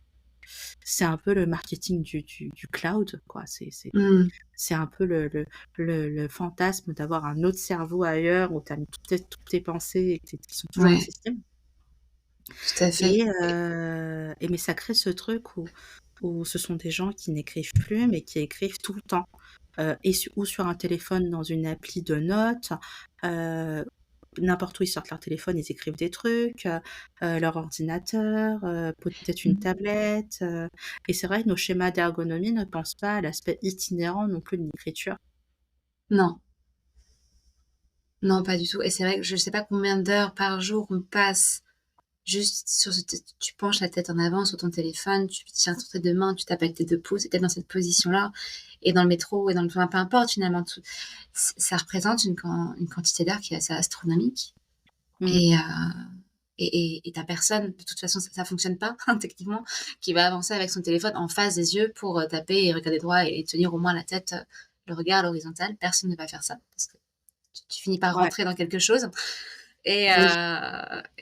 C'est un peu le marketing du cloud, quoi. Mmh. C'est un peu le fantasme d'avoir un autre cerveau ailleurs où tu as mis toutes tes pensées et que qui sont toujours Ouais, accessibles. tout à fait. Et mais ça crée ce truc où ce sont des gens qui n'écrivent plus, mais qui écrivent tout le temps, et ou sur un téléphone dans une appli de notes, heu, n'importe où ils sortent leur téléphone, ils écrivent des trucs, leur ordinateur, peut-être une Mmh. tablette, et c'est vrai que nos schémas d'ergonomie ne pensent pas à l'aspect itinérant non plus de l'écriture. Non, non, pas du tout et c'est vrai que je sais pas combien d'heures par jour on passe juste sur ce t tu penches la tête en avant sur ton téléphone, tu tiens sur tes 2 mains, tu tapes avec tes 2 pouces et tu es dans cette position-là et dans le métro et dans le enfin, peu importe finalement tout ça représente une quantité d'heures qui est assez astronomique Mmh. et tu personne, de toute façon ça fonctionne pas techniquement, qui va avancer avec son téléphone en face des yeux pour, taper et regarder droit et tenir au moins la tête, le regard à l'horizontale. Personne ne va faire ça parce que tu finis par Ouais, rentrer dans quelque chose oui,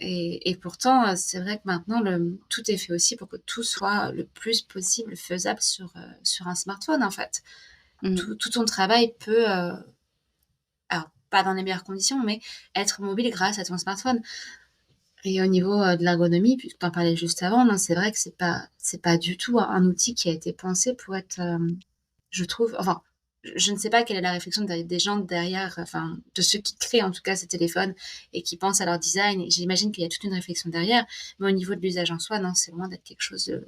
et pourtant, c'est vrai que maintenant tout est fait aussi pour que tout soit le plus possible faisable sur un smartphone, en fait. mmh, Tout ton travail peut, alors pas dans les meilleures conditions, mais être mobile grâce à ton smartphone et au niveau, de l'ergonomie, puisque tu en parlais juste avant, non, c'est vrai que c'est pas du tout un outil qui a été pensé pour être, je trouve enfin, je ne sais pas quelle est la réflexion des gens derrière, enfin, de ceux qui créent en tout cas ces téléphones et qui pensent à leur design et j'imagine qu'il y a toute une réflexion derrière, mais au niveau de l'usage en soi, non, c'est loin d'être quelque chose de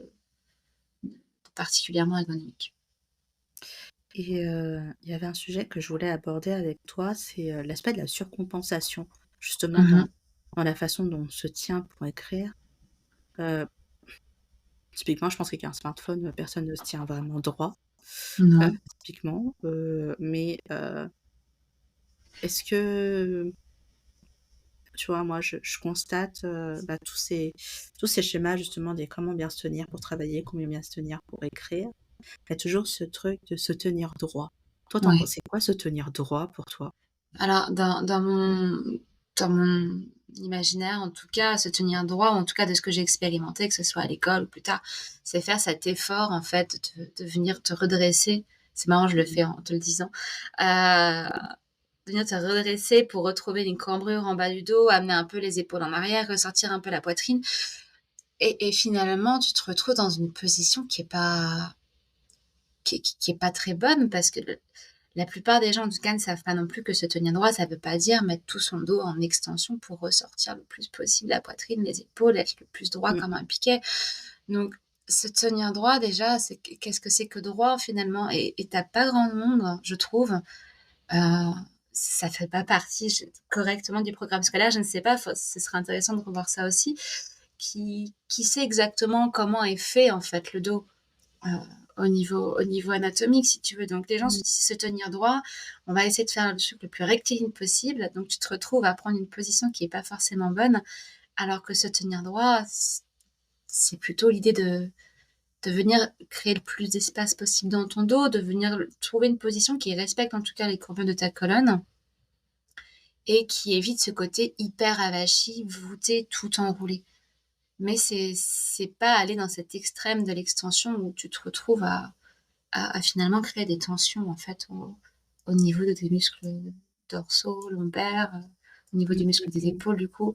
particulièrement ergonomique. et il y avait un sujet que je voulais aborder avec toi, c'est, l'aspect de la surcompensation, justement Mmh mh. dans la façon dont on se tient pour écrire. Heu, Typiquement, je pense qu'avec un smartphone, personne ne se tient vraiment droit. Non. typiquement, mais est-ce que, tu vois, moi, je constate, bah, tous ces schémas justement des comment bien se tenir pour travailler, comment bien se tenir pour écrire. Il y a toujours ce truc de se tenir droit. Toi, tu en Ouais. penses quoi se tenir droit pour toi? Alors dans mon imaginaire, en tout cas, se tenir droit, ou en tout cas de ce que j'ai expérimenté, que ce soit à l'école ou plus tard, c'est faire cet effort en fait de venir te redresser. C'est marrant, je le Mmh. fais en te le disant. Heu, de venir te redresser pour retrouver une cambrure en bas du dos, amener un peu les épaules en arrière, ressortir un peu la poitrine, et finalement tu te retrouves dans une position qui est pas très bonne, parce que la plupart des gens, en tout cas, ne savent pas non plus que se tenir droit, ça veut pas dire mettre tout son dos en extension pour ressortir le plus possible la poitrine, les épaules, être le plus droit Mmh comme mh. un piquet. Donc se tenir droit déjà, qu'est-ce que c'est que droit finalement? Et tu pas grand monde, je trouve, ça fait pas partie correctement du programme scolaire, je ne sais pas, ce serait intéressant de revoir ça aussi. Qui sait exactement comment est fait en fait le dos? Heu, au niveau anatomique, si tu veux. Donc les gens se Mmh. disent: «Se tenir droit, on va essayer de faire le truc le plus rectiligne possible». Donc tu te retrouves à prendre une position qui est pas forcément bonne, alors que se tenir droit, c'est plutôt l'idée de venir créer le plus d'espace possible dans ton dos, de venir trouver une position qui respecte en tout cas les courbures de ta colonne, et qui évite ce côté hyper avachi, voûté, tout enroulé. Mais c'est pas aller dans cet extrême de l'extension où tu te retrouves à finalement créer des tensions en fait au niveau de tes muscles dorsaux, lombaires, au niveau Mmh du mh muscle des mh. épaules du coup.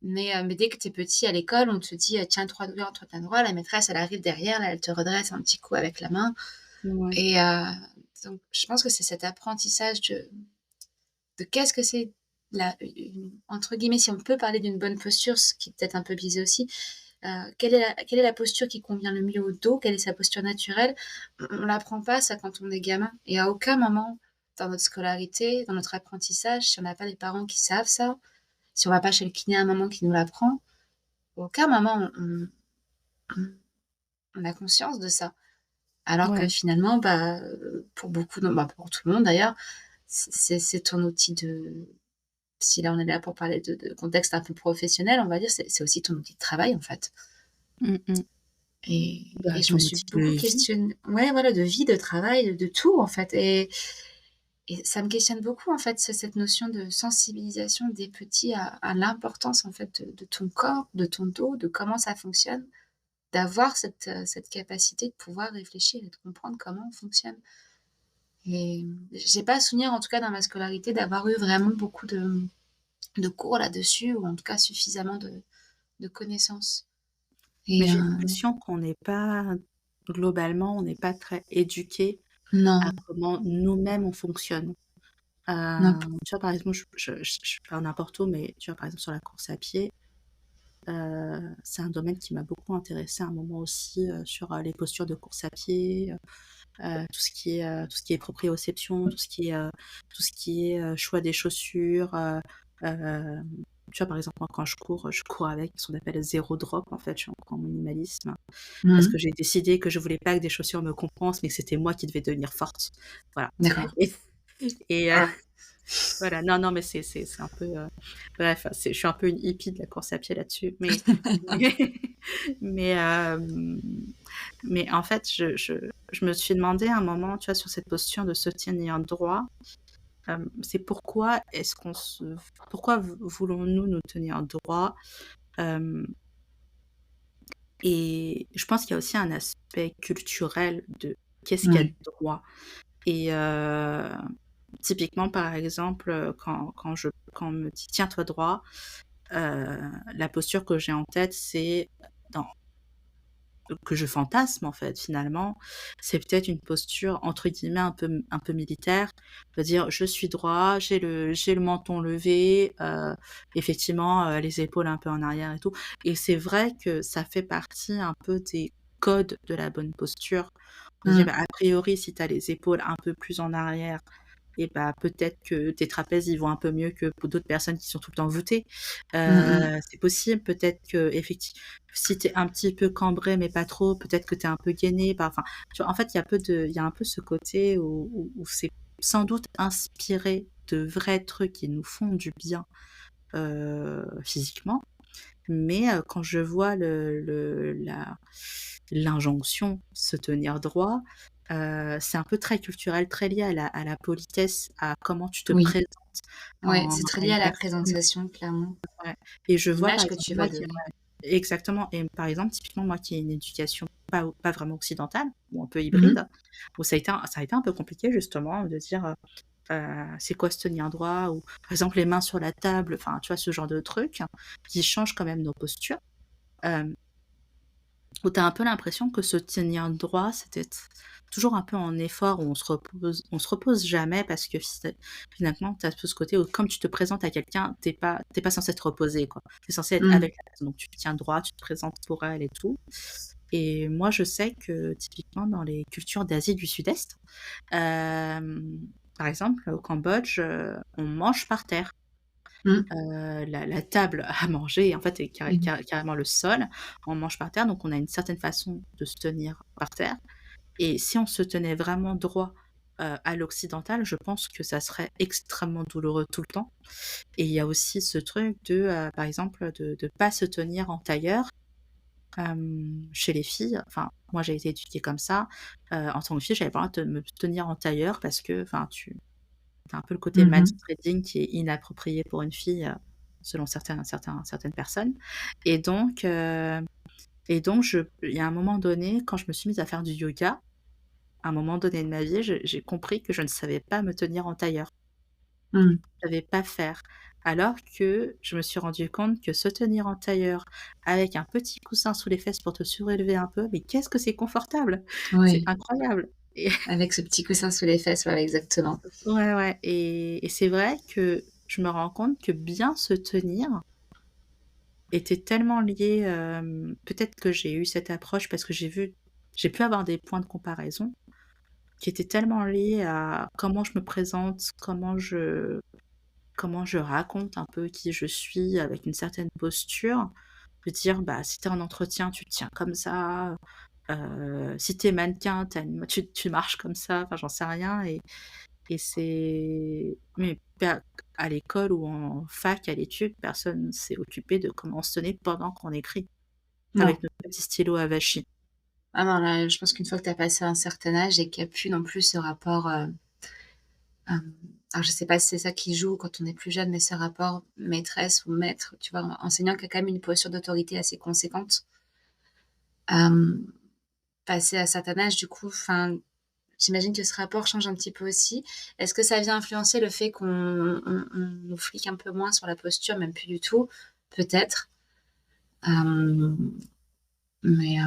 Mais dès que tu es petit à l'école, on te dit: «Tiens, 3 doigts entre ta droit», la maîtresse elle arrive derrière, là, elle te redresse un petit coup avec la main, Ouais. et donc je pense que c'est cet apprentissage de qu'est-ce que c'est la une entre guillemets, si on peut parler d'une bonne posture, ce qui est peut-être un peu biaisé aussi, quelle est la posture qui convient le mieux au dos? Quelle est sa posture naturelle? On l'apprend pas ça quand on est gamin, et à aucun moment dans notre scolarité, dans notre apprentissage, si on n'a pas des parents qui savent ça, si on va pas chez le kiné à un moment qui nous l'apprend, à aucun moment on on a conscience de ça. Alors que Ouais. finalement, bah, pour beaucoup de bah, pour tout le monde d'ailleurs, c'est ton outil de si là on est là pour parler de contexte un peu professionnel, on va dire, c'est aussi ton outil de travail en fait. Mmh mh. Et Bah, et je me ton suis outil de beaucoup vie. questionnée, ouais, voilà, de vie, de travail, de tout, en fait, et ça me questionne beaucoup, en fait, cette notion de sensibilisation des petits à l'importance, en fait, de ton corps, de ton dos, de comment ça fonctionne, d'avoir cette capacité de pouvoir réfléchir et de comprendre comment on fonctionne. Et j'ai pas souvenir, en tout cas dans ma scolarité, d'avoir eu vraiment beaucoup de cours là-dessus, ou en tout cas suffisamment de connaissances. Mais Et j'ai l'impression qu'on n'est pas globalement, on n'est pas très éduqués à non, comment nous-mêmes on fonctionne. non. Tu vois, par exemple, je parle n'importe où, mais tu vois, par exemple, sur la course à pied, c'est un domaine qui m'a beaucoup intéressée à un moment aussi, sur, les postures de course à pied, tout ce qui est proprioception, tout ce qui est choix des chaussures, hem, tu vois, par exemple, moi, quand je cours avec ce qu'on appelle zéro drop, en fait, je suis en minimalisme parce Mmh. que j'ai décidé que je voulais pas que des chaussures me compensent, mais que c'était moi qui devais devenir forte. Voilà. D'accord. et et Ah. voilà, non, non, mais c'est un peu, bref, je suis un peu une hippie de la course à pied là-dessus, mais hem, mais en fait, je me suis demandé à un moment, tu vois, sur cette posture de se tenir droit, c'est pourquoi voulons-nous nous tenir droit? Hem Et je pense qu'il y a aussi un aspect culturel de qu'est-ce qu'il y a de Oui. droit? Et typiquement, par exemple, quand on me dit: «Tiens-toi droit», la posture que j'ai en tête, c'est dans que je fantasme en fait finalement, c'est peut-être une posture entre guillemets un peu militaire, de dire: «Je suis droit, j'ai le menton levé, effectivement, les épaules un peu en arrière et tout», et c'est vrai que ça fait partie un peu des codes de la bonne posture. On se dit: Mmh. «Bah, a priori, si tu as les épaules un peu plus en arrière et bah, peut-être que tes trapèzes, ils vont un peu mieux que pour d'autres personnes qui sont tout le temps voûtées. Mmh. C'est possible, peut-être qu'effecti si tu es un petit peu cambré, mais pas trop, peut-être que tu es un peu gainé par enfin, tu vois? En fait, il y a un peu ce côté où c'est sans doute inspiré de vrais trucs qui nous font du bien, physiquement. Mais quand je vois l'injonction se tenir droit, c'est un peu très culturel, très lié à la politesse, à comment tu te Oui, présentes ouais, en c'est très à lié une à la personne. présentation, clairement. Ouais, et je vois par L'image que exemple tu moi vas qui donner. ouais, exactement, et par exemple, typiquement moi qui ai une éducation pas vraiment occidentale ou un peu Mmh. hybride, où ça a été un peu compliqué justement de dire, c'est quoi se tenir droit, ou par exemple les mains sur la table, enfin tu vois? Ce genre de trucs qui changent quand même nos postures. Hem Où tu as un peu l'impression que se tenir droit, c'était toujours un peu en effort, où on se repose jamais parce que finalement, tu as tout ce côté où comme tu te présentes à quelqu'un, tu es pas censé te reposer, quoi. Tu es censé être Mmh. avec la personne, donc tu te tiens droit, tu te présentes pour elle et tout, et moi, je sais que typiquement dans les cultures d'Asie du Sud-Est, par exemple, au Cambodge, on mange par terre. Mmh. La table à manger, en fait, est Mmh. carrément le sol. On mange par terre, donc on a une certaine façon de se tenir par terre, et si on se tenait vraiment droit, à l'occidental, je pense que ça serait extrêmement douloureux tout le temps, et il y a aussi ce truc de, par exemple, de pas se tenir en tailleur, chez les filles. Enfin, moi, j'ai été éduquée comme ça, en tant que fille, j'avais pas le droit de me tenir en tailleur parce que, enfin, tu un peu le côté Mmh. manspreading qui est inapproprié pour une fille, selon certaines personnes, et donc je il y a un moment donné, quand je me suis mise à faire du yoga, à un moment donné de ma vie, j'ai compris que je ne savais pas me tenir en tailleur. Mmh. Je savais pas faire. Alors que je me suis rendu compte que se tenir en tailleur avec un petit coussin sous les fesses pour te surélever un peu, mais qu'est-ce que c'est confortable! C'est Oui, incroyable, et avec ce petit coussin sous les fesses, ouais, exactement. ouais, ouais, et c'est vrai que je me rends compte que bien se tenir était tellement lié, peut-être que j'ai eu cette approche parce que j'ai pu avoir des points de comparaison qui étaient tellement liés à comment je me présente, comment je raconte un peu qui je suis avec une certaine posture. De dire, bah, si tu es en entretien, tu te tiens comme ça, si tu es mannequin, tu marches comme ça, enfin, j'en sais rien, et c'est mais à l'école ou en fac, à l'étude, personne s'est occupé de comment on se tenait pendant qu'on écrit, Non. avec notre petit stylo Avachi. Ah non, là, je pense qu'une fois que tu as passé un certain âge et qu'il y a plus non plus ce rapport, alors je sais pas si c'est ça qui joue quand on est plus jeune, mais ce rapport maîtresse ou maître, tu vois? Enseignant qui a quand même une posture d'autorité assez conséquente. Hem, Passé à un certain âge, du coup, enfin, j'imagine que ce rapport change un petit peu aussi. Est-ce que ça vient influencer le fait qu'on nous flique un peu moins sur la posture, même plus du tout? Peut-être. Hem, mais,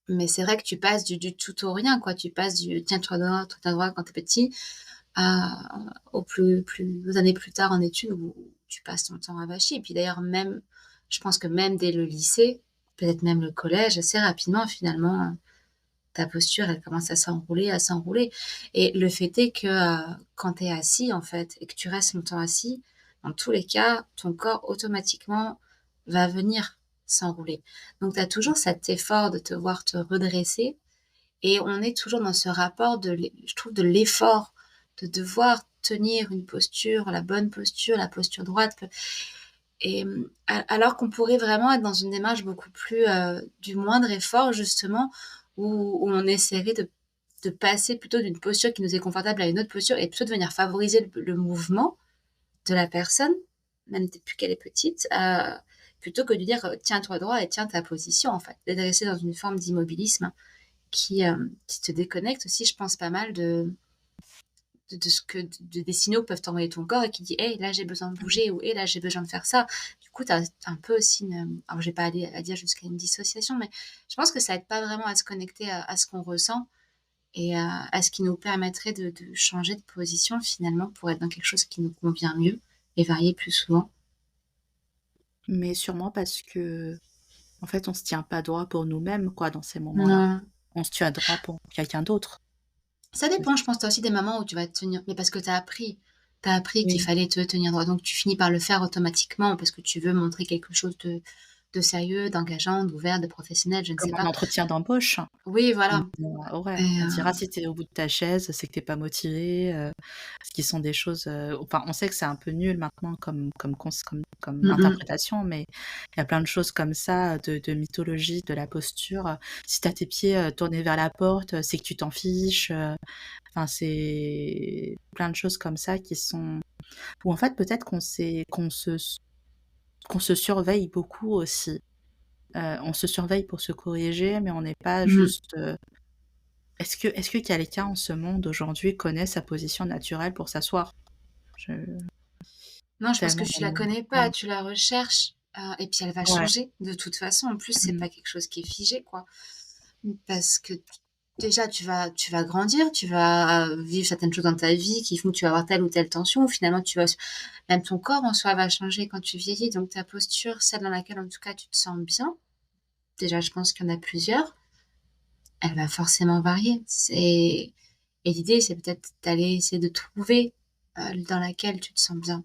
mais c'est vrai que tu passes du tout au rien, quoi. Tu passes du tiens-toi droit quand tu es petit, aux plus années plus tard en études où tu passes ton temps à vacher. Et puis d'ailleurs même, je pense que même dès le lycée, peut-être même le collège, assez rapidement finalement, ta posture elle commence à s'enrouler, et le fait est que, quand tu es assis en fait et que tu restes longtemps assis, dans tous les cas, ton corps automatiquement va venir s'enrouler. Donc tu as toujours cet effort de te voir te redresser, et on est toujours dans ce rapport je trouve de l'effort, de devoir tenir une posture, la bonne posture, la posture droite, et alors qu'on pourrait vraiment être dans une démarche beaucoup plus, du moindre effort justement, où on essaierait de passer plutôt d'une posture qui nous est confortable à une autre posture et plutôt de venir favoriser le mouvement de la personne, même depuis qu'elle est petite, plutôt que de dire, «Tiens-toi droit et tiens ta position», en fait. D'être resté dans une forme d'immobilisme qui te déconnecte aussi, je pense, pas mal de ce que des signaux que peuvent t'envoyer ton corps et qui dit: «Hey, là, j'ai besoin de bouger» ou «Hey, là, j'ai besoin de faire ça». Du coup, tu as un peu aussi une, alors je vais pas aller à dire jusqu'à une dissociation, mais je pense que ça aide pas vraiment à se connecter à ce qu'on ressent et à ce qui nous permettrait de changer de position finalement pour être dans quelque chose qui nous convient mieux et varier plus souvent. Mais sûrement parce que en fait, on se tient pas droit pour nous-mêmes, quoi, dans ces moments-là. Non. On se tient droit pour quelqu'un d'autre. Ça dépend, je pense. Tu as aussi des moments où tu vas te tenir mais parce que tu as appris. Tu as appris qu'il Oui, fallait te tenir droit, donc tu finis par le faire automatiquement parce que tu veux montrer quelque chose de sérieux, d'engageant, d'ouvert, de professionnel, je ne sais comme un pas. entretien d'embauche. Oui, On voilà ouais, et on dira si tu es au bout de ta chaise, c'est que tu es pas motivé, ce qui sont des choses, enfin, on sait que c'est un peu nul maintenant comme mmh mh. interprétation, mais il y a plein de choses comme ça, de mythologie, de la posture. Si tu as tes pieds, tournés vers la porte, c'est que tu t'en fiches, enfin, c'est plein de choses comme ça qui sont où en fait, peut-être qu'on se surveille beaucoup aussi. On se surveille pour se corriger, mais on n'est pas Mmh. juste, est-ce que quelqu'un en ce monde aujourd'hui connaît sa position naturelle pour s'asseoir? Je Non, je pense que tellement tu la on connais pas, ouais, tu la recherches, et puis elle va ouais, changer de toute façon. En plus, c'est mmh, pas quelque chose qui est figé, quoi. Parce que déjà tu vas grandir, tu vas vivre certaines choses dans ta vie qui font que tu vas avoir telle ou telle tension. Finalement, tu vas même ton corps en soi va changer quand tu vieillis, donc ta posture, celle dans laquelle en tout cas tu te sens bien, déjà je pense qu'il y en a plusieurs, elle va forcément varier. C'est et l'idée, c'est peut-être d'aller essayer de trouver, dans laquelle tu te sens bien.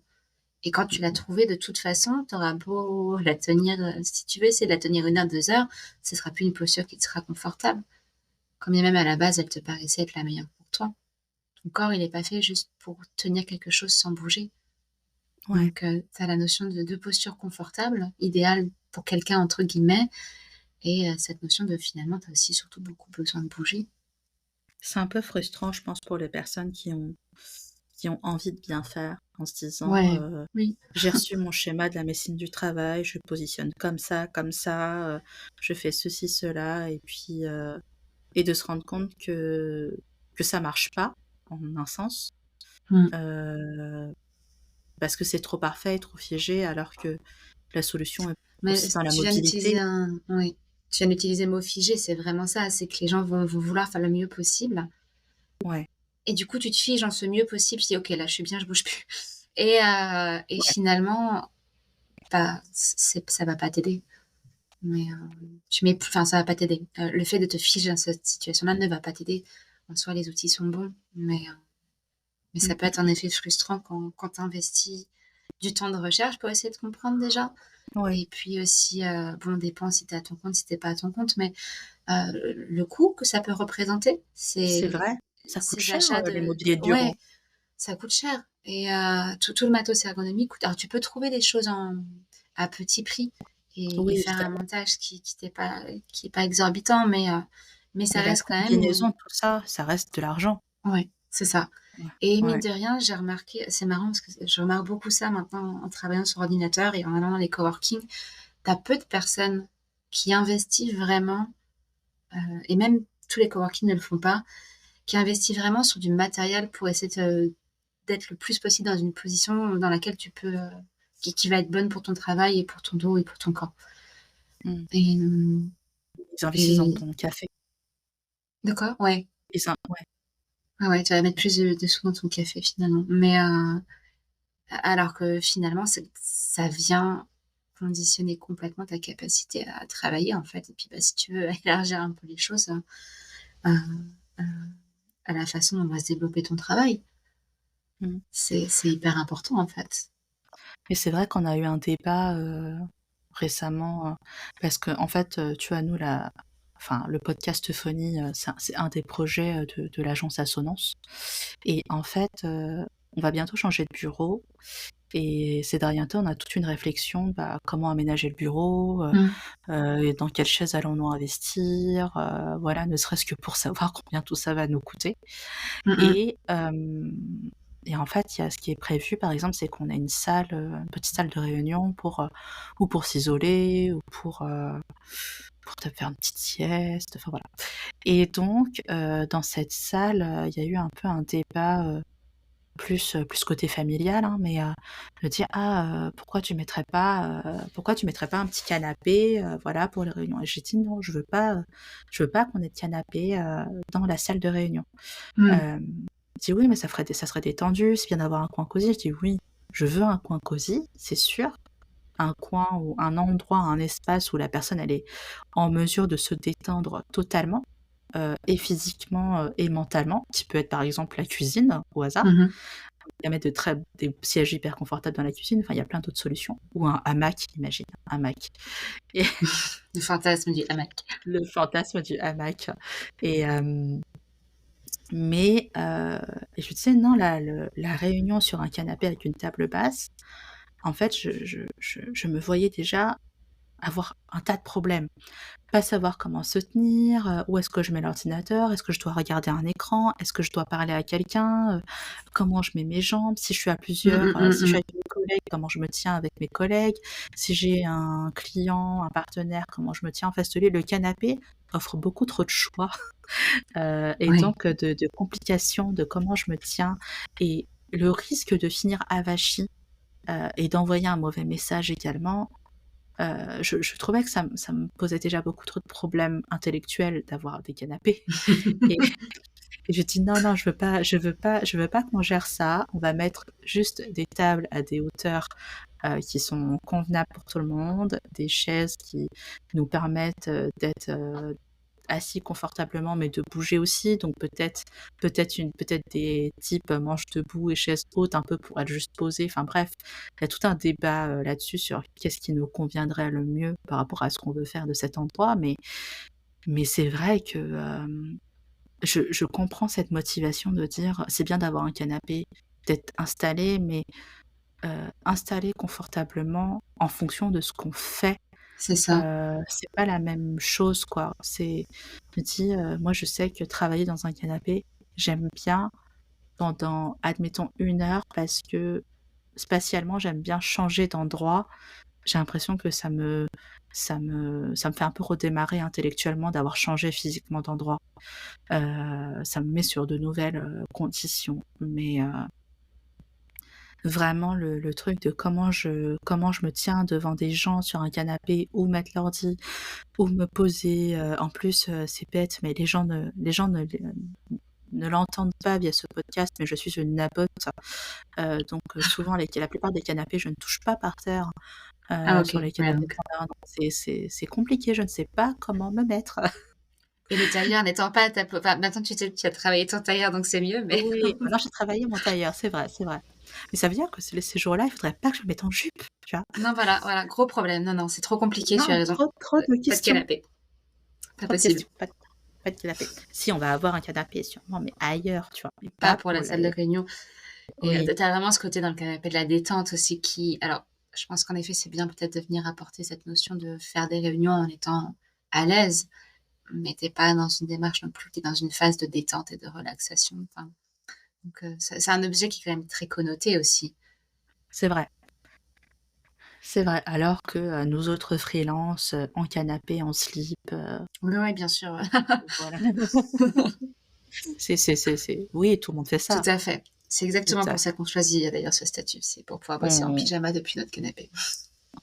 Et quand tu l'as trouvée, de toute façon, tu auras beau la tenir, si tu veux essayer de la tenir 1 heure, 2 heures, ce sera plus une posture qui te sera confortable. Quand bien même à la base, elle te paraissait être la meilleure pour toi. Ton corps, il est pas fait juste pour tenir quelque chose sans bouger. ouais. Donc, tu as la notion de posture confortable, idéale pour quelqu'un entre guillemets et cette notion de finalement, tu as aussi surtout beaucoup besoin de bouger. C'est un peu frustrant, je pense, pour les personnes qui ont envie de bien faire en se disant, Ouais, oui. «J'ai reçu mon schéma de la médecine du travail, je me positionne comme ça, je fais ceci, cela» et de se rendre compte que ça marche pas, en un sens, Mmh. heu, parce que c'est trop parfait et trop figé alors que la solution est Mais aussi dans la tu viens d'utiliser mobilité. un oui, tu viens d'utiliser le mot figé, c'est vraiment ça, c'est que les gens vont vouloir faire le mieux possible Ouais, et du coup, tu te figes en ce mieux possible, tu dis: «OK, là, je suis bien, je bouge plus» et ouais, finalement, bah, ça va pas t'aider. Mais, tu mets enfin, ça va pas t'aider. Le fait de te figer dans cette situation-là ne va pas t'aider. En soi, les outils sont bons, mais mmh ça peut être en effet frustrant quand tu investis du temps de recherche pour essayer de comprendre déjà ouais, et puis aussi, bon, dépend si tu es à ton compte, si tu es pas à ton compte, mais, le coût que ça peut représenter, c'est vrai, ça coûte ces cher, achats les de mobiliers de bureau. ouais, ça coûte cher et tout le matos ergonomique coûte alors tu peux trouver des choses à petit prix et Oui, faire un évidemment, montage qui est pas exorbitant, mais ça mais la reste quand même combinaison de tout ça, ça reste de l'argent. ouais, c'est ça Ouais, et mine ouais, de rien, j'ai remarqué c'est marrant parce que je remarque beaucoup ça maintenant en travaillant sur ordinateur et en allant dans les coworking. Tu as peu de personnes qui investissent vraiment, et même tous les coworking ne le font pas, qui investissent vraiment sur du matériel pour essayer d'être le plus possible dans une position dans laquelle tu peux, qui va être bonne pour ton travail et pour ton dos et pour ton corps. mmh. Et Ils investissent dans et ton café. de quoi? Ouais. Ouais, Ouais, ouais, tu vas mettre plus de sous dans ton café finalement. Mais, alors que finalement, ça vient conditionner complètement ta capacité à travailler en fait. Et puis, bah, si tu veux élargir un peu les choses, heu, heu, à la façon dont va se développer ton travail, mmh. c'est hyper important en fait. Et c'est vrai qu'on a eu un débat, récemment, parce qu'en fait, tu vois, nous, le podcast Phonie, c'est un des projets, de l'agence Assonance et en fait, on va bientôt changer de bureau et ces derniers temps, on a toute une réflexion, bah, comment aménager le bureau, Mmh. et dans quelle chaise allons-nous investir, voilà, ne serait-ce que pour savoir combien tout ça va nous coûter Mmh mh. et en fait, il y a ce qui est prévu, par exemple, c'est qu'on a une petite salle de réunion ou pour s'isoler ou pour te faire une petite sieste, enfin voilà et donc dans cette salle, il y a eu un peu un débat, plus côté familial, hein, mais de dire: «Ah, pourquoi tu mettrais pas un petit canapé, voilà, pour les réunions?» et j'ai dit: «Non, je veux pas qu'on ait de canapé, dans la salle de réunion». Mmh. Hem, il dit: «Oui, mais ça serait détendu, c'est bien d'avoir un coin cosy». Je dis: «Oui, je veux un coin cosy, c'est sûr, un coin ou un endroit, un espace où la personne elle est en mesure de se détendre totalement, et physiquement, et mentalement, qui peut être par exemple la cuisine, au hasard. Mmh. Il y a des sièges hyper confortables dans la cuisine, enfin il y a plein d'autres solutions ou un hamac, imagine, un hamac et Le fantasme du hamac. le fantasme du hamac et mais et je disais: «Non, la réunion sur un canapé avec une table basse», en fait, je me voyais déjà avoir un tas de problèmes. Pas savoir comment se tenir, où est-ce que je mets l'ordinateur? Est-ce que je dois regarder un écran? Est-ce que je dois parler à quelqu'un? Comment je mets mes jambes? Si je suis à Mmh plusieurs, mh, mmh si je suis mh. avec mes collègues, comment je me tiens avec mes collègues? Si j'ai un client, un partenaire, comment je me tiens en face de lui? Le canapé offre beaucoup trop de choix, et Oui, donc de complications de comment je me tiens et le risque de finir avachi, et d'envoyer un mauvais message également. Je trouvais que ça me posait déjà beaucoup trop de problèmes intellectuels d'avoir des canapés et et je dis: «Non, non, je veux pas qu'on gère ça. On va mettre juste des tables à des hauteurs, qui sont convenables pour tout le monde, des chaises qui nous permettent, d'être, assis confortablement, mais de bouger aussi, donc peut-être des types, manches debout et chaises hautes un peu pour être juste posé. Enfin bref, il y a tout un débat, là-dessus sur qu'est-ce qui nous conviendrait le mieux par rapport à ce qu'on veut faire de cet endroit, mais c'est vrai que, je comprends cette motivation de dire: «C'est bien d'avoir un canapé, peut-être installé, mais installé confortablement en fonction de ce qu'on fait». c'est ça. C'est pas la même chose, quoi. Je me dis, moi, je sais que travailler dans un canapé, j'aime bien pendant, admettons, 1 heure parce que spatialement, j'aime bien changer d'endroit. J'ai l'impression que ça me fait un peu redémarrer intellectuellement d'avoir changé physiquement d'endroit. Ça me met sur de nouvelles, conditions. Mais, vraiment le truc de comment je me tiens devant des gens sur un canapé ou mettre l'ordi ou me poser, en plus, c'est bête, mais les gens ne l'entendent pas via ce podcast, mais je suis une nabote, donc souvent la plupart des canapés, je ne touche pas par terre, Ah OK, sur les ouais canapés donc standards, donc c'est compliqué, je ne sais pas comment me mettre. et le tailleur n'étant pas à ta po enfin maintenant tu as travaillé ton tailleur donc c'est mieux mais Oui, maintenant j'ai travaillé mon tailleur, c'est vrai, c'est vrai. Mais ça veut dire que ces jours-là, il faudrait pas que je me mette en jupe, tu vois? non voilà, voilà, gros problème. Non, non, c'est trop compliqué, tu as Non, raison. trop de Pas de questions, canapé, pas trop de possible. questions, pas de canapé. Si, on va avoir un canapé sûrement, mais ailleurs, tu vois? Mais Pas pas pour pour la salle de les réunion et oui. tu as vraiment ce côté dans le canapé de la détente aussi qui alors, je pense qu'en effet, c'est bien peut-être de venir apporter cette notion de faire des réunions en étant à l'aise, mais tu es pas dans une démarche non plus, tu es dans une phase de détente et de relaxation, enfin, donc c'est un objet qui est quand même très connoté aussi. C'est vrai, c'est vrai. Alors que, nous autres freelances, en canapé, en slip, Oui, oui, bien sûr, voilà. C'est oui, tout le monde fait tout ça, à fait. C'est tout exactement à pour ça fait. qu'on choisit, d'ailleurs ce statut, c'est pour pouvoir bosser en On pyjama depuis notre canapé.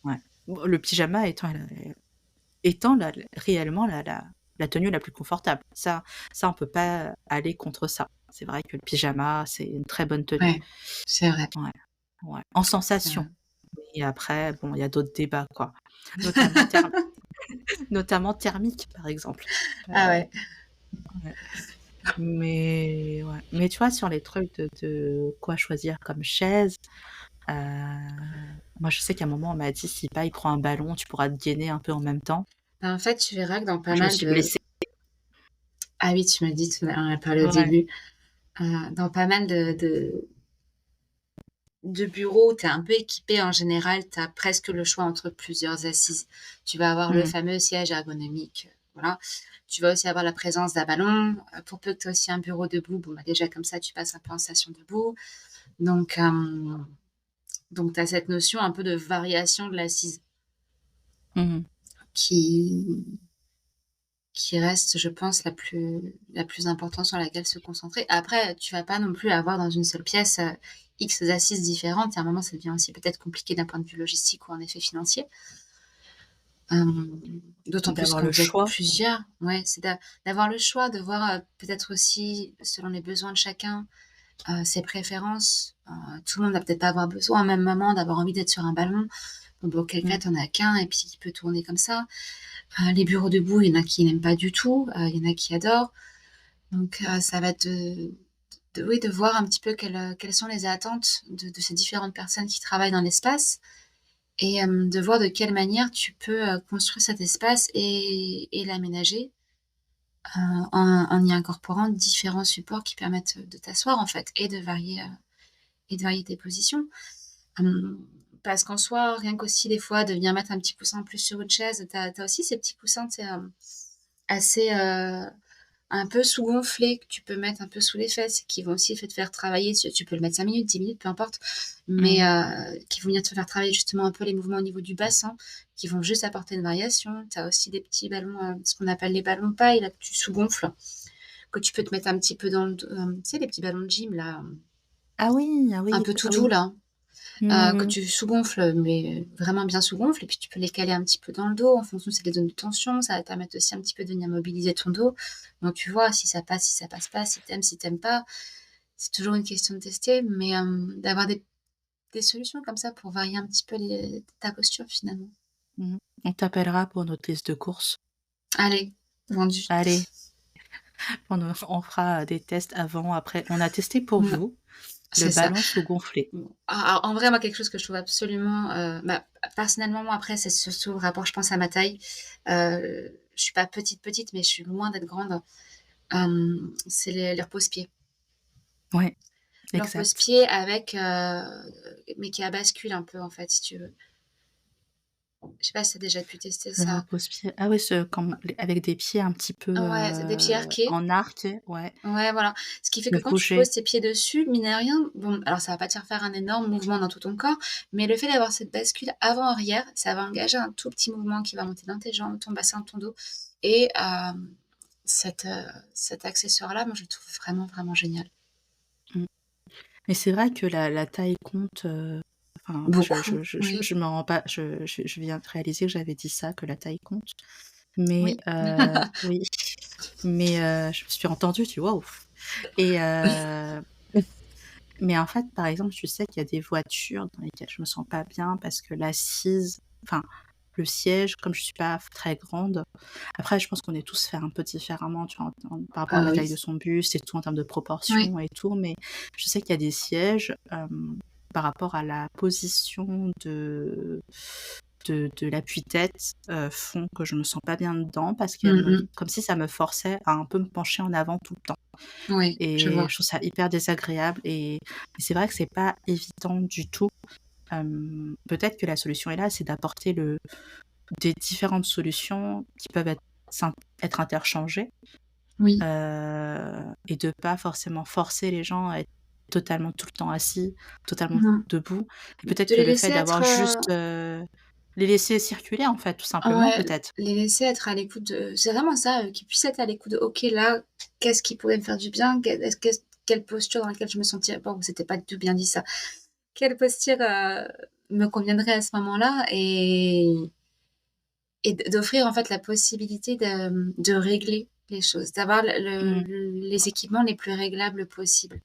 Ouais. Bon, le pyjama étant réellement la tenue la plus confortable. Ça on peut pas aller contre ça. C'est vrai que le pyjama, c'est une très bonne tenue. Ouais, c'est vrai, Ouais, ouais, en c'est sensation. vrai. Et après, bon, il y a d'autres débats, quoi. Notamment therm notamment thermiques, par exemple. Ah ouais. Ouais. Mais ouais, mais tu vois, sur les trucs de quoi choisir comme chaise, heu, moi, je sais qu'à un moment, on m'a dit: «Si pas, il prend un ballon, tu pourras te gainer un peu en même temps». Bah, en fait, tu verras que dans pas Je me mal suis de blessée. ah oui, tu m'as dit, tu en as parlé au Ouais. début, dans pas mal de bureaux où tu es un peu équipé, en général, tu as presque le choix entre plusieurs assises. Tu vas avoir le Mmh. fameux siège ergonomique, voilà. Tu vas aussi avoir la présence d'un ballon, pour peu que tu aies aussi un bureau debout, bon, bah, déjà comme ça, tu passes un peu en station debout. Donc donc tu as cette notion un peu de variation de l'assise Mmh mh. qui qui reste, je pense, la plus importante sur laquelle se concentrer. Après, tu vas pas non plus avoir dans une seule pièce, X assises différentes. Et à un moment, ça devient aussi peut-être compliqué d'un point de vue logistique ou en effet financier. D'autant plus D'avoir quand le vous êtes choix. plusieurs. Ouais, c'est d'avoir le choix, de voir, peut-être aussi selon les besoins de chacun, ses préférences. Tout le monde va peut-être pas avoir besoin au même moment d'avoir envie d'être sur un ballon. Donc auquel cas, Mmh. tu en as qu'un et puis il peut tourner comme ça. Les bureaux debout, il y en a qui n'aiment pas du tout, il y en a qui adorent. Donc ça va être de voir un petit peu quelles sont les attentes de ces différentes personnes qui travaillent dans l'espace et de voir de quelle manière tu peux, construire cet espace et l'aménager, en y incorporant différents supports qui permettent, de t'asseoir en fait et de varier tes positions. Hem, Parce qu'en soi, rien qu'aussi des fois de venir mettre un petit coussin en plus sur une chaise, tu as aussi ces petits coussins, tu sais, assez, un peu sous-gonflés que tu peux mettre un peu sous les fesses, qui vont aussi te faire travailler. Tu peux le mettre 5 minutes, 10 minutes, peu importe, mais Mmh. qui vont venir te faire travailler justement un peu les mouvements au niveau du bassin, qui vont juste apporter une variation. Tu as aussi des petits ballons, ce qu'on appelle les ballons paille, là, que tu sous-gonfles, que tu peux te mettre un petit peu dans le dos, tu sais, les petits ballons de gym là, Ah oui, ah un oui, peu tout ah doux oui. là, que Mmh. tu sous-gonfles, mais vraiment bien sous-gonfles et puis tu peux les caler un petit peu dans le dos en fonction c'est des zones de tension, ça va te permettre aussi un petit peu de venir mobiliser ton dos. Donc tu vois si ça passe, si ça passe pas, si t'aimes pas. C'est toujours une question de tester, mais d'avoir des solutions comme ça pour varier un petit peu ta posture finalement. Mmh. On t'appellera pour notre liste de courses. Allez, vendu. Allez, on fera des tests avant, après. On a testé pour Mmh, vous le c'est ça. ballon sous-gonflé. Bon, en vrai, moi, quelque chose que je trouve absolument, personnellement, moi, après, c'est surtout le rapport, je pense, à ma taille. Je suis pas petite, petite, mais je suis loin d'être grande. C'est les repose-pieds. Ouais, Le exact. repose-pied avec, mais qui a bascule un peu, en fait, si tu veux. Je sais pas si tu as déjà pu tester Le ça? repose-pied. Ah oui, ce comme les avec des pieds un petit peu, Ouais, c'est des pieds arqués. en arc, ouais, Ouais, voilà. Ce qui qui fait que peuvent quand tu bouger. poses tes pieds dessus, mine de rien, bon, alors ça va pas te faire faire un énorme mouvement dans tout ton corps, mais le fait d'avoir cette bascule avant-arrière, ça va engager un tout petit mouvement qui va monter dans tes jambes, ton bassin, ton dos et cet accessoire-là, moi, je le trouve vraiment, vraiment génial. Mmh. Mais c'est vrai que la taille compte, enfin, Beaucoup, oui, je me rends pas je viens de réaliser que j'avais dit ça, que la taille compte. Mais oui. oui, mais je me suis entendue, tu vois? Ouf et mais en fait, par exemple, je sais qu'il y a des voitures dans lesquelles je me sens pas bien parce que l'assise, enfin, le siège, comme je suis pas très grande, après je pense qu'on est tous faits un peu différemment, tu vois? Par rapport à la Oui, taille de son buste et tout, en termes de oui. proportions et tout, mais je sais qu'il y a des sièges, par rapport à la position de l'appui-tête, font que je me sens pas bien dedans parce qu'elle Mmh me mh. comme si ça me forçait à un peu me pencher en avant tout le temps Oui, je et vois. je trouve ça hyper désagréable et c'est vrai que c'est pas évident du tout. Peut-être que la solution est là, c'est d'apporter des différentes solutions qui peuvent être interchangées, Oui. et de pas forcément forcer les gens à être totalement tout le temps assis, totalement Non. debout et peut-être De que les le fait laisser d'avoir être, juste, les laisser circuler en fait, tout simplement ouais, peut-être. les laisser être à l'écoute de c'est vraiment ça, qu'ils puissent être à l'écoute de: «OK, là, qu'est-ce qui pourrait me faire du bien? Quelle posture dans laquelle je me sentirais» bon, c'était pas du tout bien dit ça. «Quelle posture, me conviendrait à ce moment-là?» et d'offrir, en fait, la possibilité de régler les choses, d'avoir Mmh. les équipements les plus réglables possibles,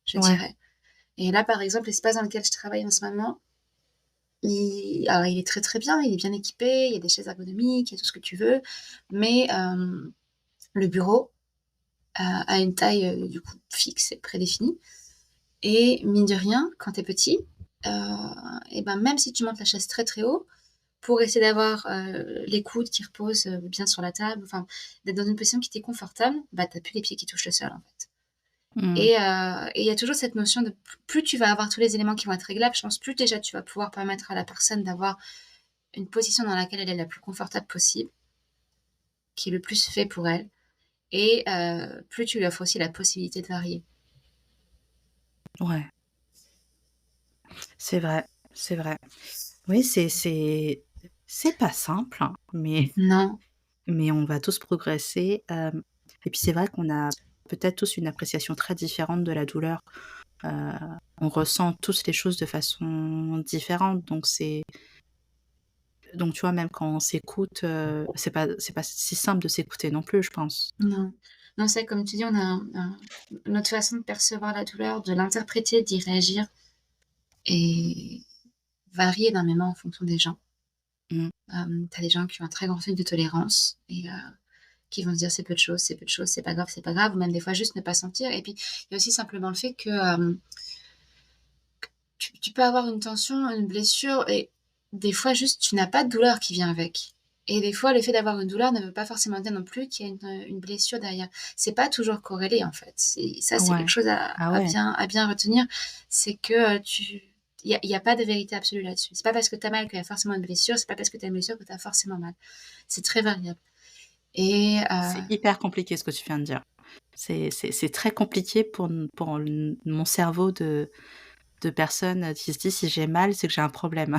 je Ouais. dirais. Et là, par exemple, l'espace dans lequel je travaille en ce moment, il est très, très bien, il est bien équipé, il y a des chaises ergonomiques, il y a tout ce que tu veux, mais le bureau, a une taille, du coup fixe et prédéfinie et mine de rien, quand tu es petit, heu et ben, même si tu montes la chaise très, très haut, pour essayer d'avoir, les coudes qui reposent, bien sur la table, enfin, d'être dans une position qui t'est confortable, bah, tu as plus les pieds qui touchent le sol, en fait. Mmh. Et il y a toujours cette notion de plus tu vas avoir tous les éléments qui vont être réglables, je pense, plus déjà tu vas pouvoir permettre à la personne d'avoir une position dans laquelle elle est la plus confortable possible, qui est le plus fait pour elle et plus tu lui offres aussi la possibilité de varier. Ouais, c'est vrai, c'est vrai. Oui, c'est pas simple, hein, Non, mais on va tous progresser, et puis c'est vrai qu'on a peut-être tous une appréciation très différente de la douleur. Heu, on ressent tous les choses de façon différente, donc tu vois, même quand on s'écoute, c'est pas si simple de s'écouter non plus, je pense. non. Non, c'est comme tu dis, on a notre façon de percevoir la douleur, de l'interpréter, d'y réagir est varie énormément en fonction des gens. Mmh. Tu as des gens qui ont un très grand seuil de tolérance et qui vont se dire: «C'est peu de choses, c'est peu de choses, c'est pas grave», ou même des fois juste ne pas sentir. Et puis il y a aussi simplement le fait que, tu peux avoir une tension, une blessure, et des fois juste tu n'as pas de douleur qui vient avec. Et des fois le fait d'avoir une douleur ne veut pas forcément dire non plus qu'il y a une blessure derrière. C'est pas toujours corrélé en fait. C'est quelque Ouais. chose Ah ouais. à bien retenir. C'est que, il y a pas de vérité absolue là-dessus. C'est pas parce que tu as mal qu'il y a forcément une blessure, c'est pas parce que tu as une blessure que tu as forcément mal. C'est très variable. Et C'est hyper compliqué ce que tu viens de dire. C'est très compliqué pour mon cerveau de personne, qui se dit: «Si j'ai mal, c'est que j'ai un problème».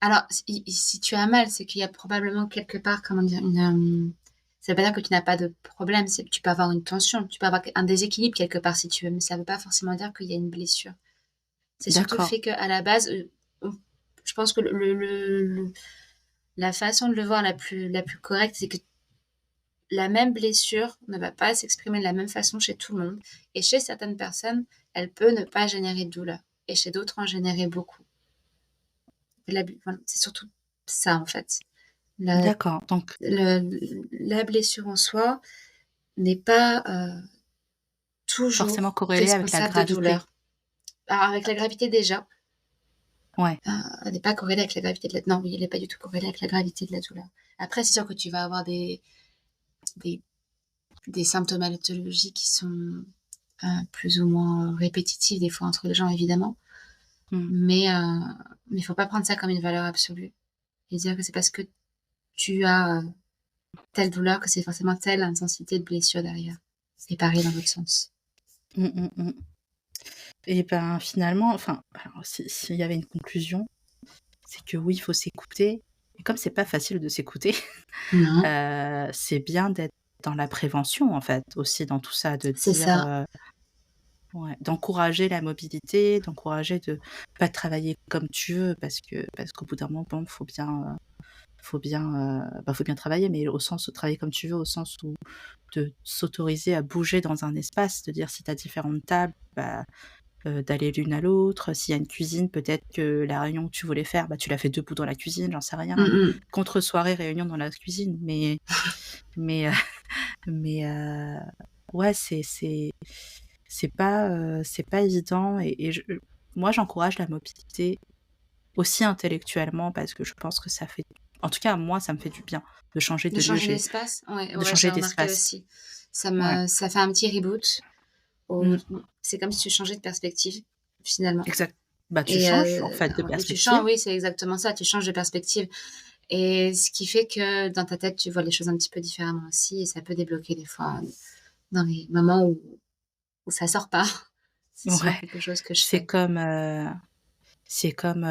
alors si tu as mal, c'est qu'il y a probablement quelque part, comment dire? Ça veut pas dire que tu n'as pas de problème, c'est que tu peux avoir une tension, tu peux avoir un déséquilibre quelque part si tu veux, mais ça veut pas forcément dire qu'il y a une blessure. C'est surtout le D'accord, fait qu'à la base, on je pense que la façon de le voir la plus correcte, c'est que la même blessure ne va pas s'exprimer de la même façon chez tout le monde, et chez certaines personnes, elle peut ne pas générer de douleur et chez d'autres en générer beaucoup. Voilà, c'est surtout ça, en fait. La d'accord, donc la blessure en soi n'est pas, forcément toujours corrélé avec la responsable de gravité. douleur. Alors avec la gravité déjà, Ouais. elle n'est pas corrélée avec la gravité de la non, oui, elle n'est pas du tout corrélée avec la gravité de la douleur. Après, c'est sûr que tu vas avoir des des symptomatologies qui sont, plus ou moins répétitifs des fois entre les gens évidemment, Mmh. mais il faut pas prendre ça comme une valeur absolue et dire que c'est parce que tu as, telle douleur que c'est forcément telle intensité de blessure derrière. Et pareil dans l'autre sens. Mmh, mmh, mmh. Et ben, finalement, enfin, alors s'il y avait une conclusion, c'est que oui, il faut s'écouter et comme c'est pas facile de s'écouter, Non, c'est bien d'être dans la prévention, en fait, aussi dans tout ça, de c'est dire, ça. ouais, d'encourager la mobilité, d'encourager de pas travailler comme tu veux parce qu'au bout d'un moment, bon, faut bien travailler, mais au sens de travailler comme tu veux, au sens où de s'autoriser à bouger dans un espace, de dire si tu as différentes tables, bah, d'aller l'une à l'autre. S'il y a une cuisine, peut-être que la réunion que tu voulais faire, bah, tu l'as fait debout dans la cuisine, j'en sais rien. Mmh mh. Contre soirée, réunion dans la cuisine, mais mais ouais, c'est pas évident et moi, j'encourage la mobilité aussi intellectuellement parce que je pense que ça fait en tout cas, moi, ça me fait du bien de changer De de lieu, changer d'espace? Ouais, de ouais, j'ai changer remarqué d'espace. aussi. Ouais. Ça fait un petit reboot au Mmh. c'est comme si tu changeais de perspective, finalement. Exact. Bah, tu Et changes, en fait, de tu perspective. changes, oui, c'est exactement ça, tu changes de perspective, et ce qui fait que dans ta tête, tu vois les choses un petit peu différemment aussi, et ça peut débloquer des fois, dans les moments où ça sort pas. C'est souvent Ouais. quelque chose que je C'est fais. comme, c'est comme,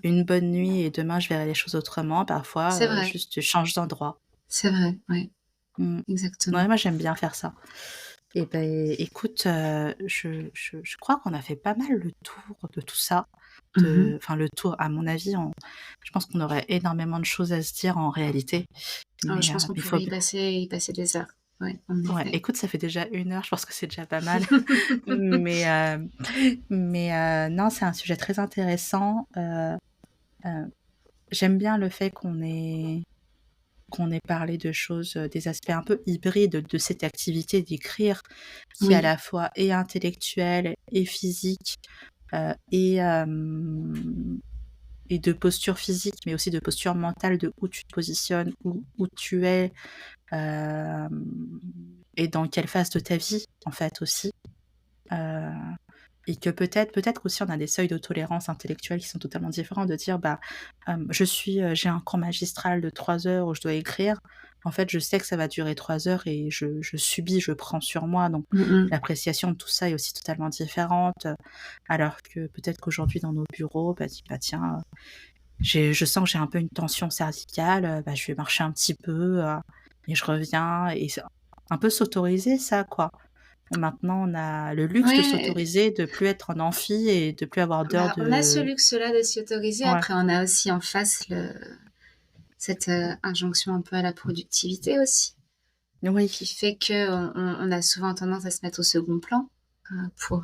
une bonne nuit et demain je verrai les choses autrement. C'est Parfois, vrai, juste tu changes d'endroit. c'est vrai, ouais, Mmh. exactement. Ouais, moi j'aime bien faire ça. Et beh, écoute, je crois qu'on a fait pas mal le tour de tout ça, Mmh mh. enfin le tour, à mon avis, on je pense qu'on aurait énormément de choses à se dire en réalité, Je pense qu'on il pourrait faut b y passer des heures. Ouais, en ouais, effet. écoute, ça fait déjà 1 heure, je pense que c'est déjà pas mal. Mais, non, c'est un sujet très intéressant, heu, j'aime bien le fait qu'on ait parlé de choses, des aspects un peu hybrides de cette activité d'écrire, qui est à Oui. la fois et intellectuelle et physique, et de posture physique, mais aussi de posture mentale, de où tu te positionnes, où tu es, hem et dans quelle phase de ta vie, en fait, aussi. Heu et que peut-être qu'aussi on a des seuils de tolérance intellectuelle qui sont totalement différents, de dire: «Bah, j'ai un cours magistral de 3 heures où je dois écrire. En fait, je sais que ça va durer 3 heures et je subis, je prends sur moi». Donc Mmh mh. l'appréciation de tout ça est aussi totalement différente, alors que peut-être qu'aujourd'hui dans nos bureaux, bah, dis: «Bah, tiens, je sens que j'ai un peu une tension cervicale, bah, je vais marcher un petit peu, et je reviens» et c'est un peu s'autoriser ça, quoi. Maintenant, on a le luxe de Ouais, s'autoriser, de plus être en amphi et de plus avoir d'heures bah, on a ce de luxe-là de s'y autoriser. ouais. Après, on a aussi en face cette, injonction un peu à la productivité aussi, qui Oui. fait qu'on a souvent tendance à se mettre au second plan, pour,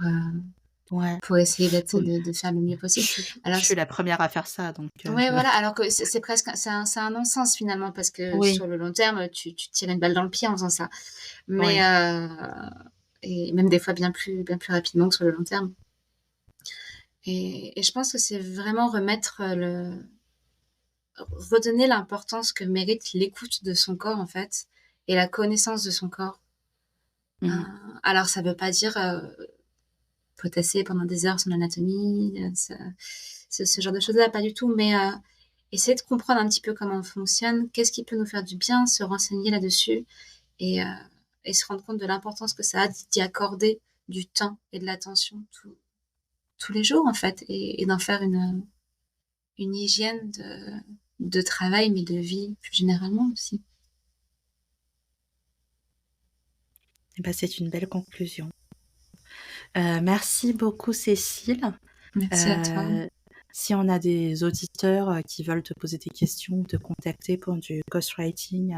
Ouais. pour essayer d'être Oui. de faire le mieux Je possible. suis je Alors suis la première à faire ça, donc ouais, je voilà, alors que c'est presque c'est un non-sens finalement parce que oui, sur le long terme, tu te tires une balle dans le pied en faisant ça. Mais oui. et même des fois bien plus rapidement que sur le long terme. Et je pense que c'est vraiment remettre, le redonner l'importance que mérite l'écoute de son corps, en fait, et la connaissance de son corps. Mmh. Alors ça veut pas dire, potasser pendant des heures son anatomie, ça ce genre de choses-là, pas du tout, mais essayer de comprendre un petit peu comment on fonctionne, qu'est-ce qui peut nous faire du bien, se renseigner là-dessus et heu et se rendre compte de l'importance que ça a d'y accorder du temps et de l'attention tous les jours, en fait, et d'en faire une hygiène de travail, mais de vie plus généralement aussi. Et bah, c'est une belle conclusion. Merci beaucoup Cécile. Merci à toi. Heu, Si on a des auditeurs, qui veulent te poser des questions ou te contacter pour du ghostwriting,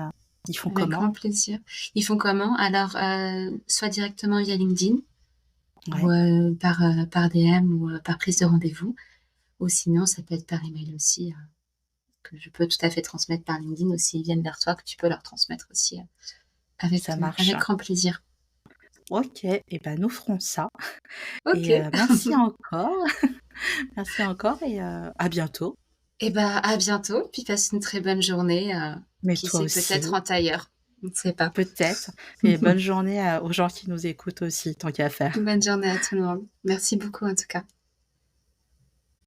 ils font Avec comment? grand plaisir. Ils font comment? Alors, soit directement via LinkedIn ou, Ouais, par DM ou, par prise de rendez-vous, ou sinon ça peut être par email aussi, que je peux tout à fait transmettre par LinkedIn, ou s'ils viennent vers toi, que tu peux leur transmettre aussi, ça marche. avec grand plaisir. OK et ben, nous ferons ça et OK. merci encore. Merci encore et à bientôt. Et bah, à bientôt, puis passe une très bonne journée, Mais qui toi sait, peut-être aussi, en tailleur, on ne sait pas. peut-être et bonne journée aux gens qui nous écoutent aussi, tant qu'à faire. Bonne journée à tout le monde. Merci beaucoup en tout cas.